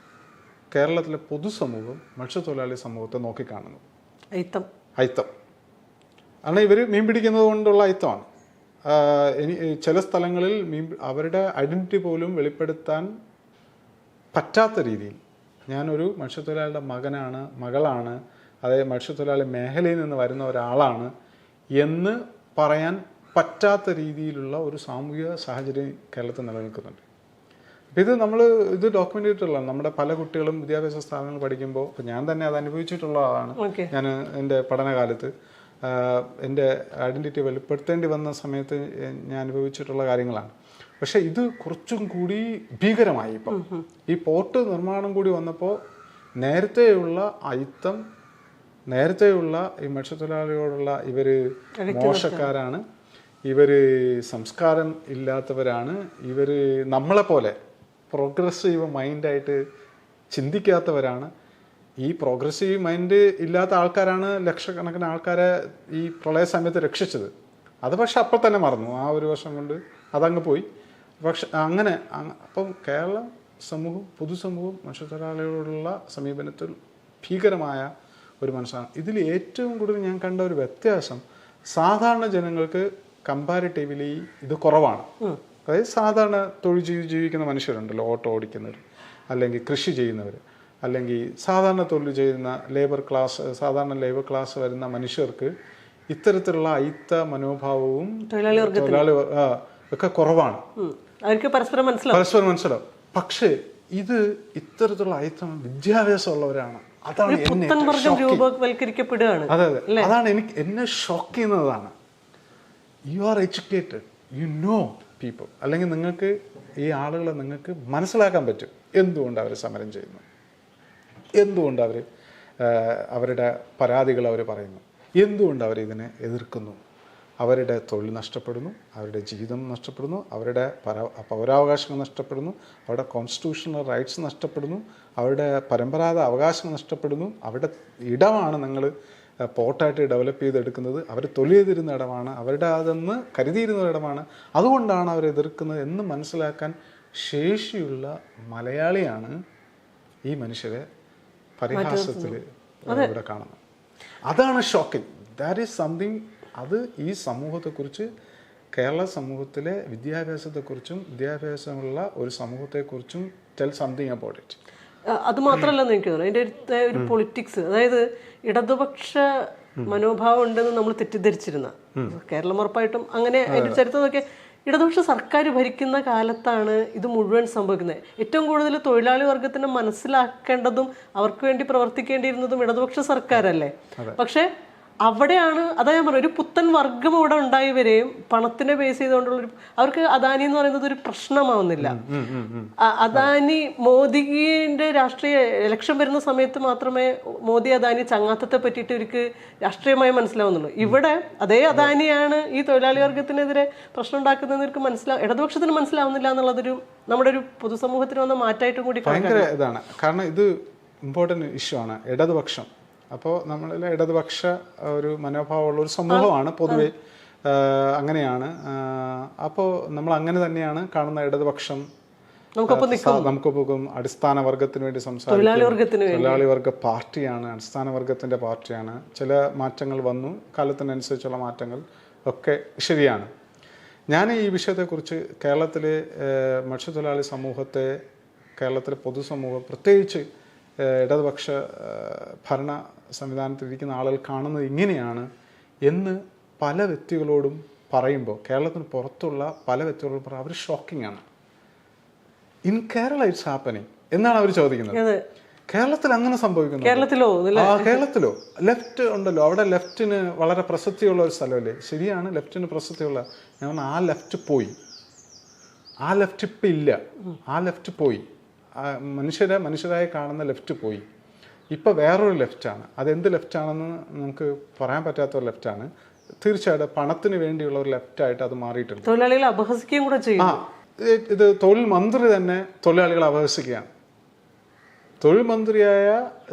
[SPEAKER 2] കേരളത്തിലെ പൊതുസമൂഹം മത്സ്യത്തൊഴിലാളി സമൂഹത്തെ നോക്കിക്കാണുന്നത്. അയിത്തം കാരണം ഇവർ മീൻ പിടിക്കുന്നത് കൊണ്ടുള്ള അയിത്തമാണ്. ചില സ്ഥലങ്ങളിൽ അവരുടെ ഐഡന്റിറ്റി പോലും വെളിപ്പെടുത്താൻ പറ്റാത്ത രീതിയിൽ ഞാനൊരു മത്സ്യത്തൊഴിലാളിയുടെ മകളാണ്, അതായത് മത്സ്യത്തൊഴിലാളി മേഖലയിൽ നിന്ന് വരുന്ന ഒരാളാണ് എന്ന് പറയാൻ പറ്റാത്ത രീതിയിലുള്ള ഒരു സാമൂഹിക സാഹചര്യം കേരളത്തിൽ നിലനിൽക്കുന്നുണ്ട്. ഇത് ഡോക്യുമെന്റ് ചെയ്തിട്ടുള്ളതാണ്. നമ്മുടെ പല കുട്ടികളും വിദ്യാഭ്യാസ സ്ഥാപനങ്ങൾ പഠിക്കുമ്പോൾ ഞാൻ തന്നെ അത് അനുഭവിച്ചിട്ടുള്ള ആളാണ്. ഞാൻ എൻ്റെ പഠനകാലത്ത് എൻ്റെ ഐഡന്റിറ്റി വെളിപ്പെടുത്തേണ്ടി വന്ന സമയത്ത് ഞാൻ അനുഭവിച്ചിട്ടുള്ള കാര്യങ്ങളാണ്. പക്ഷെ ഇത് കുറച്ചും കൂടി ഭീകരമായി. ഇപ്പം ഈ പോർട്ട് നിർമ്മാണം കൂടി വന്നപ്പോൾ നേരത്തെയുള്ള അയിത്തം, നേരത്തെയുള്ള ഈ മത്സ്യത്തൊഴിലാളികളോടുള്ള ഇവര് മോശക്കാരാണ്, ഇവര് സംസ്കാരം ഇല്ലാത്തവരാണ്, ഇവര് നമ്മളെ പോലെ പ്രോഗ്രസീവ് മൈൻഡായിട്ട് ചിന്തിക്കാത്തവരാണ്. ഈ പ്രോഗ്രസീവ് മൈൻഡ് ഇല്ലാത്ത ആൾക്കാരാണ് ലക്ഷക്കണക്കിന് ആൾക്കാരെ ഈ പ്രളയ സമയത്ത് രക്ഷിച്ചത്. അത് പക്ഷെ അപ്പം തന്നെ മറന്നു, ആ ഒരു വർഷം കൊണ്ട് അതങ്ങ് പോയി. പക്ഷെ അങ്ങനെ അപ്പം കേരള സമൂഹം, പൊതുസമൂഹം മത്സ്യത്തൊഴിലാളികളോടുള്ള സമീപനത്തിൽ ഭീകരമായ ഒരു മനസ്സാണ്. ഇതിൽ ഏറ്റവും കൂടുതൽ ഞാൻ കണ്ട ഒരു വ്യത്യാസം, സാധാരണ ജനങ്ങൾക്ക് കമ്പാരിറ്റീവ്ലി ഇത് കുറവാണ്. അതായത് സാധാരണ തൊഴിൽ ജീവിക്കുന്ന മനുഷ്യരുണ്ടല്ലോ, ഓട്ടോ ഓടിക്കുന്നവർ, അല്ലെങ്കിൽ കൃഷി ചെയ്യുന്നവർ, അല്ലെങ്കിൽ സാധാരണ തൊഴിൽ ചെയ്യുന്ന സാധാരണ ലേബർ ക്ലാസ് വരുന്ന മനുഷ്യർക്ക് ഇത്തരത്തിലുള്ള അയിത്ത മനോഭാവവും തൊഴിലാളി ഒക്കെ കുറവാണ്.
[SPEAKER 1] അവർക്ക് പരസ്പരം മനസ്സിലാവും.
[SPEAKER 2] പക്ഷേ ഇത് ഇത്തരത്തിലുള്ള അയിത്തം വിദ്യാഭ്യാസമുള്ളവരാണ്. അതാണ്
[SPEAKER 1] രൂപവൽക്കരിക്കപ്പെടുകയാണ്.
[SPEAKER 2] അതെ, അതാണ് എന്നെ ഷോക്ക് ചെയ്യുന്നതാണ്. You are educated, you know people, അല്ലെങ്കിൽ നിങ്ങൾക്ക് ഈ ആളുകളെ നിങ്ങൾക്ക് മനസ്സിലാക്കാൻ പറ്റും എന്തുകൊണ്ട് അവർ സമരം ചെയ്യുന്നു, എന്തുകൊണ്ട് അവർ അവരുടെ പരാതികൾ അവർ പറയുന്നു, എന്തുകൊണ്ട് അവർ ഇതിനെ എതിർക്കുന്നു. അവരുടെ തൊഴിൽ നഷ്ടപ്പെടുന്നു, അവരുടെ ജീവിതം നഷ്ടപ്പെടുന്നു, അവരുടെ പൗരാവകാശങ്ങൾ നഷ്ടപ്പെടുന്നു, അവരുടെ കോൺസ്റ്റിറ്റ്യൂഷണൽ റൈറ്റ്സ് നഷ്ടപ്പെടുന്നു, അവരുടെ പരമ്പരാഗത അവകാശങ്ങൾ നഷ്ടപ്പെടുന്നു. അവരുടെ ഇടമാണ് നിങ്ങൾ പോർട്ടായിട്ട് ഡെവലപ്പ് ചെയ്തെടുക്കുന്നത്, അവർ തൊഴിൽ ചെയ്തിരുന്ന ഇടമാണ്, അവരുടെ അതെന്ന് കരുതിയിരുന്ന ഇടമാണ്. അതുകൊണ്ടാണ് അവർ എതിർക്കുന്നത് എന്ന് മനസ്സിലാക്കാൻ ശേഷിയുള്ള മലയാളിയാണ് ഈ മനുഷ്യരെ പരിഹാസത്തിൽ ഇവിടെ കാണുന്നത്. അതാണ് ഷോക്കിംഗ്. That is something. അത് ഈ സമൂഹത്തെക്കുറിച്ച്, കേരള സമൂഹത്തിലെ വിദ്യാഭ്യാസത്തെക്കുറിച്ചും വിദ്യാഭ്യാസമുള്ള ഒരു സമൂഹത്തെക്കുറിച്ചും ടെൽ സംതിങ് അബൌട്ട് ഇറ്റ്.
[SPEAKER 1] അത് മാത്രമല്ലെന്ന് എനിക്ക് തോന്നുന്നു, അതിൻ്റെ ഒരു പൊളിറ്റിക്സ്, അതായത് ഇടതുപക്ഷ മനോഭാവം ഉണ്ടെന്ന് നമ്മൾ തെറ്റിദ്ധരിച്ചിരുന്ന, കേരളം ഉറപ്പായിട്ടും അങ്ങനെ അതിൻ്റെ ചരിത്രം നോക്കിയാൽ ഇടതുപക്ഷ സർക്കാർ ഭരിക്കുന്ന കാലത്താണ് ഇത് മുഴുവൻ സംഭവിക്കുന്നത്. ഏറ്റവും കൂടുതൽ തൊഴിലാളി വർഗത്തിനെ മനസ്സിലാക്കേണ്ടതും അവർക്ക് വേണ്ടി പ്രവർത്തിക്കേണ്ടിയിരുന്നതും ഇടതുപക്ഷ സർക്കാരല്ലേ. പക്ഷെ അവിടെയാണ്, അതാ ഞാൻ പറഞ്ഞു, ഒരു പുത്തൻ വർഗം ഇവിടെ ഉണ്ടായി വരെയും പണത്തിനെ ബേസ് ചെയ്തുകൊണ്ടുള്ളൊരു, അവർക്ക് അദാനി എന്ന് പറയുന്നത് ഒരു പ്രശ്നമാവുന്നില്ല. അദാനി, മോദിന്റെ രാഷ്ട്രീയ ഇലക്ഷൻ വരുന്ന സമയത്ത് മാത്രമേ മോദി അദാനി ചങ്ങാത്തത്തെ പറ്റിയിട്ട് ഇവർക്ക് രാഷ്ട്രീയമായി മനസ്സിലാവുന്നുള്ളൂ. ഇവിടെ അതേ അദാനിയാണ് ഈ തൊഴിലാളി വർഗത്തിനെതിരെ പ്രശ്നം ഉണ്ടാക്കുന്നതെന്ന് ഇവർക്ക് ഇടതുപക്ഷത്തിന് മനസ്സിലാവുന്നില്ല എന്നുള്ളതൊരു നമ്മുടെ ഒരു പൊതുസമൂഹത്തിന് വന്ന മാറ്റമായിട്ടും കൂടി
[SPEAKER 2] ഭയങ്കര ഇതാണ്. കാരണം ഇത് ഇമ്പോർട്ടൻറ്റ് ഇഷ്യൂ ആണ്, ഇടതുപക്ഷം. അപ്പോൾ നമ്മളിൽ ഇടതുപക്ഷ ഒരു മനോഭാവമുള്ള ഒരു സമൂഹമാണ് പൊതുവെ, അങ്ങനെയാണ്. അപ്പോൾ നമ്മൾ അങ്ങനെ തന്നെയാണ് കാണുന്ന ഇടതുപക്ഷം. നമുക്കൊപ്പം അടിസ്ഥാന വർഗത്തിന് വേണ്ടി സംസാരിക്കും, തൊഴിലാളി വർഗ പാർട്ടിയാണ്, അടിസ്ഥാന വർഗത്തിൻ്റെ പാർട്ടിയാണ്. ചില മാറ്റങ്ങൾ വന്നു, കാലത്തിനനുസരിച്ചുള്ള മാറ്റങ്ങൾ ഒക്കെ ശരിയാണ്. ഞാൻ ഈ വിഷയത്തെക്കുറിച്ച് കേരളത്തിലെ മത്സ്യത്തൊഴിലാളി സമൂഹത്തെ, കേരളത്തിലെ പൊതുസമൂഹം, പ്രത്യേകിച്ച് ഇടതുപക്ഷ ഭരണ സംവിധാനത്തിലിരിക്കുന്ന ആളുകൾ കാണുന്നത് ഇങ്ങനെയാണ് എന്ന് പല വ്യക്തികളോടും പറയുമ്പോൾ, കേരളത്തിന് പുറത്തുള്ള പല വ്യക്തികളോടും പറയുമ്പോൾ അവർ ഷോക്കിംഗ് ആണ്. ഇൻ കേരള ഇറ്റ്സ് ഹാപ്പനിങ് എന്നാണ് അവർ ചോദിക്കുന്നത്. കേരളത്തിൽ അങ്ങനെ സംഭവിക്കുന്നു? കേരളത്തിലോ ലെഫ്റ്റ് ഉണ്ടല്ലോ, അവിടെ ലെഫ്റ്റിന് വളരെ പ്രസക്തിയുള്ള ഒരു സ്ഥലമല്ലേ? ശരിയാണ്, ലെഫ്റ്റിന് പ്രസക്തിയുള്ള. ഞാൻ പറഞ്ഞ ആ ലെഫ്റ്റ് പോയി, ആ ലെഫ്റ്റ് ഇപ്പം ഇല്ല, ആ ലെഫ്റ്റ് പോയി. മനുഷ്യരായി കാണുന്ന ലെഫ്റ്റ് പോയി. ഇപ്പം വേറൊരു ലെഫ്റ്റാണ്. അതെന്ത് ലെഫ്റ്റാണെന്ന് നമുക്ക് പറയാൻ പറ്റാത്ത ഒരു ലെഫ്റ്റാണ്. തീർച്ചയായിട്ടും പണത്തിന് വേണ്ടിയുള്ള ഒരു ലെഫ്റ്റായിട്ട് അത് മാറിയിട്ടുണ്ട്.
[SPEAKER 1] തൊഴിലാളികളെ അപഹസിക്കുകയും കൂടെ ചെയ്യും.
[SPEAKER 2] ഇത് തൊഴിൽ മന്ത്രി തന്നെ തൊഴിലാളികളെ അപഹസിക്കുകയാണ്. തൊഴിൽ മന്ത്രിയായ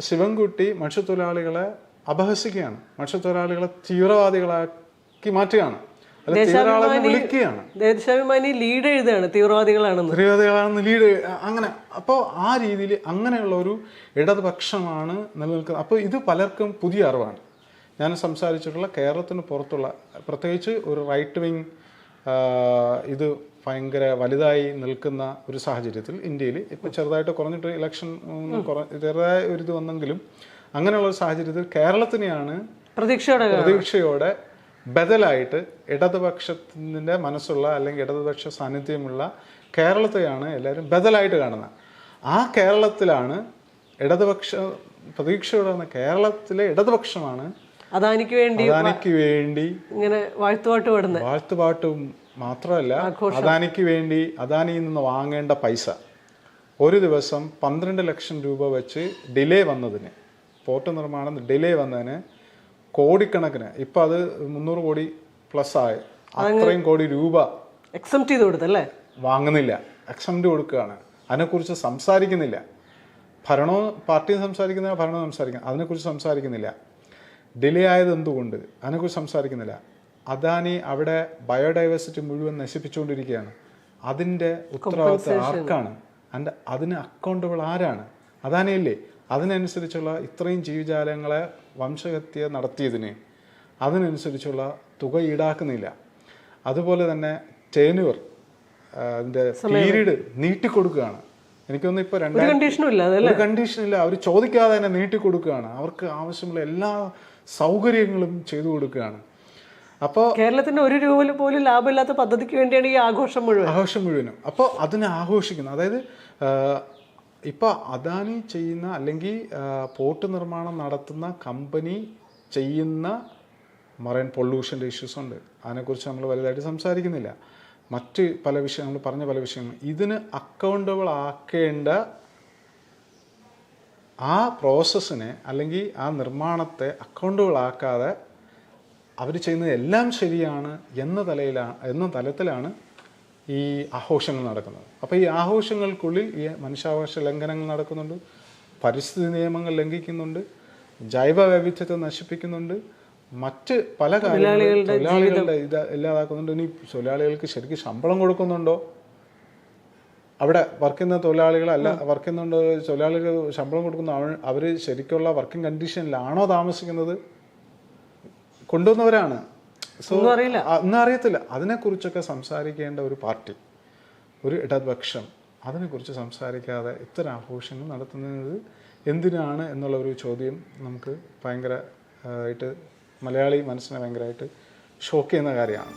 [SPEAKER 2] ശിവൻകുട്ടി മത്സ്യത്തൊഴിലാളികളെ അപഹസിക്കുകയാണ്, മത്സ്യത്തൊഴിലാളികളെ തീവ്രവാദികളാക്കി മാറ്റുകയാണ്, വിളിക്കുകയാണ്.
[SPEAKER 1] ദേശാഭിമാനി ലീഡ് എഴുതുകയാണ് തീവ്രവാദികളാണെന്ന്
[SPEAKER 2] ലീഡ്. അങ്ങനെ അപ്പോൾ ആ രീതിയിൽ അങ്ങനെയുള്ള ഒരു ഇടതുപക്ഷമാണ് നിലനിൽക്കുന്നത്. അപ്പോൾ ഇത് പലർക്കും പുതിയ അറിവാണ്. ഞാൻ സംസാരിച്ചിട്ടുള്ള കേരളത്തിന് പുറത്തുള്ള, പ്രത്യേകിച്ച് ഒരു റൈറ്റ് വിങ് ഇത് ഭയങ്കര വലുതായി നിൽക്കുന്ന ഒരു സാഹചര്യത്തിൽ ഇന്ത്യയിൽ ഇപ്പോൾ ചെറുതായിട്ട് കുറഞ്ഞിട്ട് ഇലക്ഷൻ ചെറുതായ ഒരു ഇത് വന്നെങ്കിലും അങ്ങനെയുള്ള ഒരു സാഹചര്യത്തിൽ കേരളത്തിനെയാണ് പ്രതീക്ഷയോടെ ബദലായിട്ട് ഇടതുപക്ഷത്തിൻ്റെ മനസ്സുള്ള അല്ലെങ്കിൽ ഇടതുപക്ഷ സാന്നിധ്യമുള്ള കേരളത്തെയാണ് എല്ലാവരും ബദലായിട്ട് കാണുന്നത്. ആ കേരളത്തിലാണ് ഇടതുപക്ഷ പ്രതീക്ഷയോടെ വന്ന കേരളത്തിലെ ഇടതുപക്ഷമാണ് അദാനിക്ക് വേണ്ടി
[SPEAKER 1] ഇങ്ങനെ
[SPEAKER 2] വാഴ്ത്തുപാട്ടും മാത്രമല്ല, അദാനിക്ക് വേണ്ടി അദാനിയിൽ നിന്ന് വാങ്ങേണ്ട പൈസ ഒരു ദിവസം 12 ലക്ഷം രൂപ വെച്ച് ഡിലേ വന്നതിന്, പോർട്ട് നിർമ്മാണം ഡിലേ വന്നതിന് കോടിക്കണക്കിന്, ഇപ്പം അത് 300 കോടി പ്ലസ് ആയി, അത്രയും കോടി രൂപ
[SPEAKER 1] എക്സംപ്റ്റ് ചെയ്ത് കൊടുത്തല്ലേ,
[SPEAKER 2] വാങ്ങുന്നില്ല, എക്സംപ്റ്റ് കൊടുക്കുകയാണ്. അതിനെക്കുറിച്ച് സംസാരിക്കുന്നില്ല. പാർട്ടിയും സംസാരിക്കുന്നില്ല, ഭരണവും സംസാരിക്കുന്നില്ല, അതിനെക്കുറിച്ച് സംസാരിക്കുന്നില്ല. ഡിലേ ആയത് എന്തുകൊണ്ട് അതിനെക്കുറിച്ച് സംസാരിക്കുന്നില്ല. അദാനി അവിടെ ബയോഡൈവേഴ്സിറ്റി മുഴുവൻ നശിപ്പിച്ചുകൊണ്ടിരിക്കുകയാണ്. അതിൻ്റെ ഉത്തരവാദിത്വം ആർക്കാണ്? അതിന് അക്കൗണ്ടബിൾ ആരാണ്? അദാനിയല്ലേ? അതിനനുസരിച്ചുള്ള ഇത്രയും ജീവജാലങ്ങളെ വംശഹത്യ നടത്തിയതിന് അതിനനുസരിച്ചുള്ള തുക ഈടാക്കുന്നില്ല. അതുപോലെ തന്നെ ടേൺഓവർ അതിന്റെ പീരീഡ് നീട്ടിക്കൊടുക്കുകയാണ്. എനിക്കൊന്നും ഇപ്പൊ
[SPEAKER 1] കണ്ടീഷനും ഇല്ല,
[SPEAKER 2] ഒരു കണ്ടീഷനില്ല, അവർ ചോദിക്കാതെ തന്നെ നീട്ടിക്കൊടുക്കുകയാണ്. അവർക്ക് ആവശ്യമുള്ള എല്ലാ സൗകര്യങ്ങളും ചെയ്തു കൊടുക്കുകയാണ്. അപ്പോൾ
[SPEAKER 1] കേരളത്തിന്റെ ₹1 പോലും ലാഭമില്ലാത്ത പദ്ധതിക്ക് വേണ്ടിയാണ് ഈ ആഘോഷം മുഴുവനും.
[SPEAKER 2] അപ്പോൾ അതിനെ ആഘോഷിക്കുന്നു. അതായത് ഇപ്പൊ അദാനി ചെയ്യുന്ന അല്ലെങ്കിൽ പോർട്ട് നിർമ്മാണം നടത്തുന്ന കമ്പനി ചെയ്യുന്ന മറൈൻ പൊല്യൂഷൻ്റെ ഇഷ്യൂസ് ഉണ്ട്. അതിനെക്കുറിച്ച് നമ്മൾ വലുതായിട്ട് സംസാരിക്കുന്നില്ല. മറ്റ് പല വിഷയങ്ങൾ പറഞ്ഞ പല വിഷയങ്ങൾ ഇതിന് അക്കൗണ്ടബിൾ ആക്കേണ്ട ആ പ്രോസസ്സിനെ അല്ലെങ്കിൽ ആ നിർമ്മാണത്തെ അക്കൗണ്ടബിൾ ആക്കാതെ അവർ ചെയ്യുന്നത് എല്ലാം ശരിയാണ് എന്ന തലത്തിലാണ് ഈ ആഘോഷങ്ങൾ നടക്കുന്നത്. അപ്പോൾ ഈ ആഘോഷങ്ങൾക്കുള്ളിൽ ഈ മനുഷ്യാവകാശ ലംഘനങ്ങൾ നടക്കുന്നുണ്ട്, പരിസ്ഥിതി നിയമങ്ങൾ ലംഘിക്കുന്നുണ്ട്, ജൈവ വൈവിധ്യത്തെ നശിപ്പിക്കുന്നുണ്ട്, മറ്റ് പല കാര്യങ്ങളും തൊഴിലാളികളുടെ ഇത് ഇല്ലാതാക്കുന്നുണ്ട്. ഇനി തൊഴിലാളികൾക്ക് ശരിക്കും ശമ്പളം കൊടുക്കുന്നുണ്ടോ? അവിടെ വർക്ക് ചെയ്യുന്ന തൊഴിലാളികളല്ല വർക്ക് ചെയ്യുന്നുണ്ടോ? തൊഴിലാളികൾ ശമ്പളം കൊടുക്കുന്ന അവർ ശരിക്കുള്ള വർക്കിംഗ് കണ്ടീഷനിലാണോ താമസിക്കുന്നത്? കൊണ്ടുവന്നവരാണ്. സോ ഒന്നും അറിയത്തില്ല. അതിനെക്കുറിച്ചൊക്കെ സംസാരിക്കേണ്ട ഒരു പാർട്ടി, ഒരു ഇടതുപക്ഷം അതിനെക്കുറിച്ച് സംസാരിക്കാതെ ഇത്തരം ആഘോഷങ്ങൾ നടത്തുന്നത് എന്തിനാണ് എന്നുള്ള ഒരു ചോദ്യം നമുക്ക് ഭയങ്കര ആയിട്ട് മലയാളി മനസ്സിനെ ഭയങ്കരമായിട്ട് ഷോക്ക് ചെയ്യുന്ന കാര്യമാണ്.